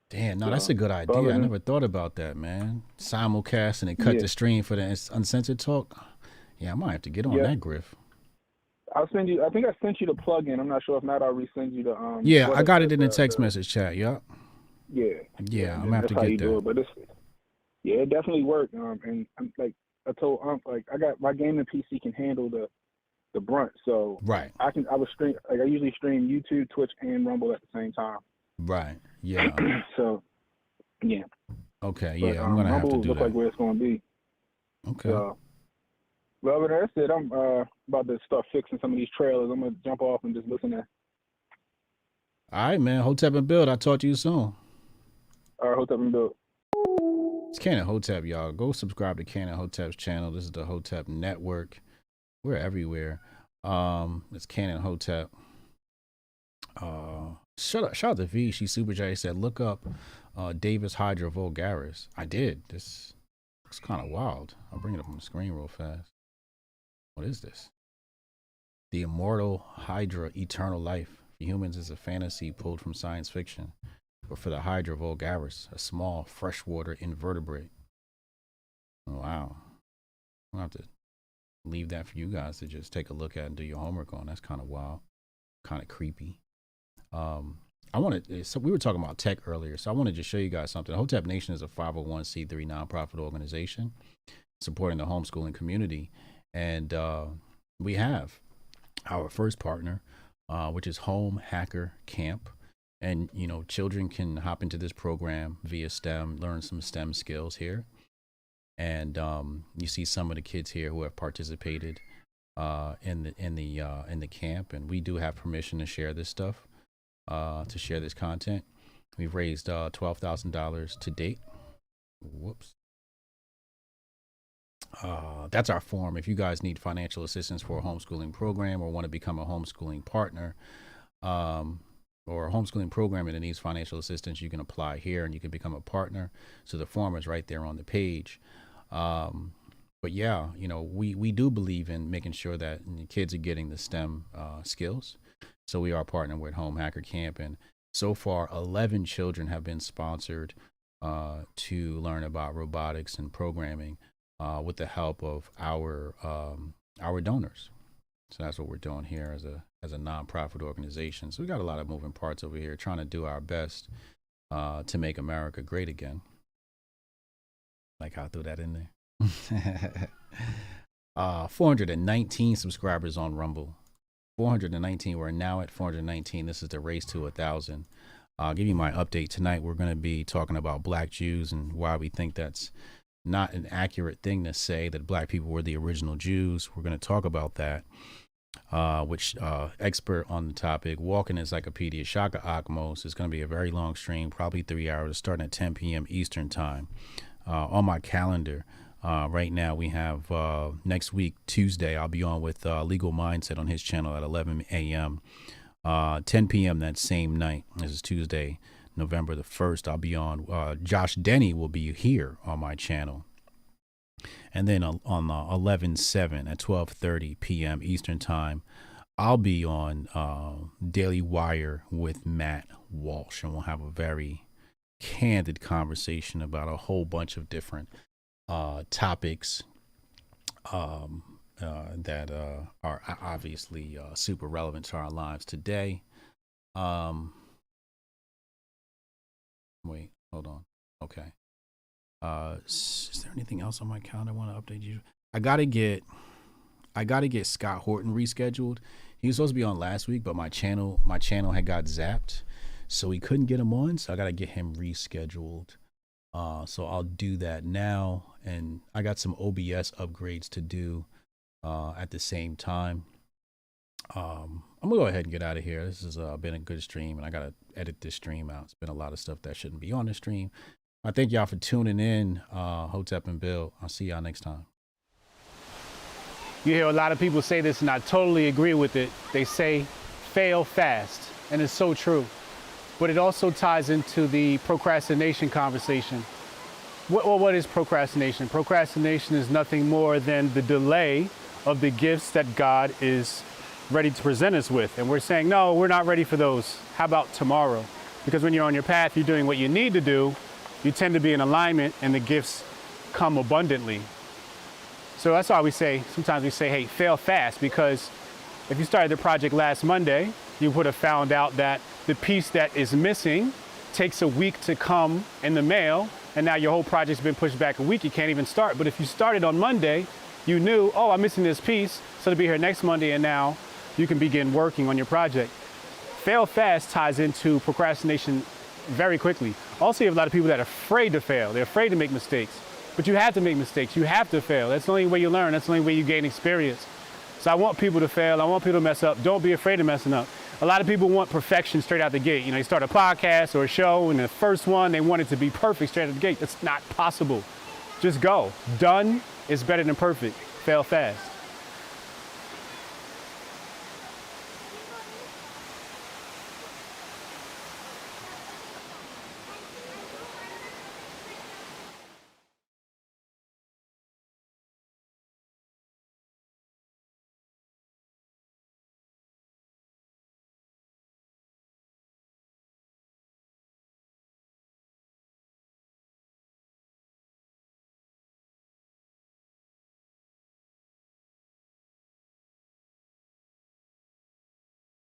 Damn, no, that's a good idea. I never thought about that, man. Simulcast and then cut the stream for the uncensored talk. Yeah, I might have to get on that griff. I'll send you. I think I sent you the plugin. I'm not sure. If not, I'll resend you the. Yeah, I got it in the text message chat. Yup. Yeah. Yeah, I'm gonna have to get that. But it definitely worked. And I'm like, I told like I got my gaming PC can handle the brunt. So right. I would stream, like I usually stream YouTube, Twitch, and Rumble at the same time. Right. Yeah. So yeah. Okay. But, yeah, I'm gonna Rumble have to do look that. like where it's gonna be. Okay. So, well, but that's it. I'm about to start fixing some of these trailers. I'm gonna jump off and just listen to. All right, man. Hotep and Build. I'll talk to you soon. All right, Hotep and Build. It's Canon Hotep, y'all. Go subscribe to Canon Hotep's channel. This is the Hotep Network. We're everywhere. It's Canon Hotep. Shout out to V. She super J said, look up Davis Hydra Vulgaris. I did. This looks kind of wild. I'll bring it up on the screen real fast. What is this? The immortal Hydra, eternal life. For humans is a fantasy pulled from science fiction. But for the Hydra Vulgaris, a small freshwater invertebrate. Wow. I'll have to leave that for you guys to just take a look at and do your homework on. That's kind of wild, kind of creepy. So we were talking about tech earlier, so I wanted to show you guys something. Hotep Nation is a 501c3 nonprofit organization supporting the homeschooling community, and we have our first partner, which is Home Hacker Camp. And, you know, children can hop into this program via STEM, learn some STEM skills here. And you see some of the kids here who have participated in the camp. And we do have permission to share this stuff, to share this content. We've raised $12,000 to date. Whoops. That's our form. If you guys need financial assistance for a homeschooling program or want to become a homeschooling partner, or a homeschooling program and it needs financial assistance, you can apply here and you can become a partner. So the form is right there on the page. But yeah, you know, we do believe in making sure that the kids are getting the STEM skills. So we are partnering with Home Hacker Camp, and so far 11 children have been sponsored to learn about robotics and programming with the help of our donors. So that's what we're doing here as a nonprofit organization. So we got a lot of moving parts over here, trying to do our best to make America great again. Like how I threw that in there. 419 subscribers on Rumble. 419. We're now at 419. This is the race to 1,000. I'll give you my update tonight. We're going to be talking about Black Jews and why we think that's not an accurate thing to say that Black people were the original Jews. We're going to talk about that. Which expert on the topic, Walking Encyclopedia, Shaka Akmos. It's going to be a very long stream, probably 3 hours, starting at 10 p.m. Eastern time. On my calendar right now, we have next week, Tuesday, I'll be on with Legal Mindset on his channel at 11 a.m. 10 p.m. that same night. This is Tuesday, November the 1st. I'll be on. Josh Denny will be here on my channel. And then on 11/7 at 12:30 p.m. Eastern time, I'll be on Daily Wire with Matt Walsh, and we'll have a very candid conversation about a whole bunch of different topics that are obviously super relevant to our lives today. Wait, hold on. Okay. Is there anything else on my calendar I want to update you? I gotta get Scott Horton rescheduled. He was supposed to be on last week, but my channel had got zapped, so we couldn't get him on. So I gotta get him rescheduled. So I'll do that now, and I got some OBS upgrades to do at the same time. I'm gonna go ahead and get out of here. This has been a good stream, and I gotta edit this stream out. It's been a lot of stuff that shouldn't be on the stream. I thank y'all for tuning in. Hotep and Bill. I'll see y'all next time. You hear a lot of people say this, and I totally agree with it. They say, fail fast, and it's so true. But it also ties into the procrastination conversation. What is procrastination? Procrastination is nothing more than the delay of the gifts that God is ready to present us with. And we're saying, no, we're not ready for those. How about tomorrow? Because when you're on your path, you're doing what you need to do, you tend to be in alignment and the gifts come abundantly. So that's why sometimes we say, hey, fail fast, because if you started the project last Monday, you would have found out that the piece that is missing takes a week to come in the mail, and now your whole project's been pushed back a week, you can't even start. But if you started on Monday, you knew, oh, I'm missing this piece, so it'll be here next Monday, and now you can begin working on your project. Fail fast ties into procrastination very quickly. Also, you have a lot of people that are afraid to fail. They're afraid to make mistakes. But you have to make mistakes. You have to fail. That's the only way you learn. That's the only way you gain experience. So I want people to fail. I want people to mess up. Don't be afraid of messing up. A lot of people want perfection straight out the gate. You know, you start a podcast or a show, and the first one, they want it to be perfect straight out the gate. That's not possible. Just go. Done is better than perfect. Fail fast.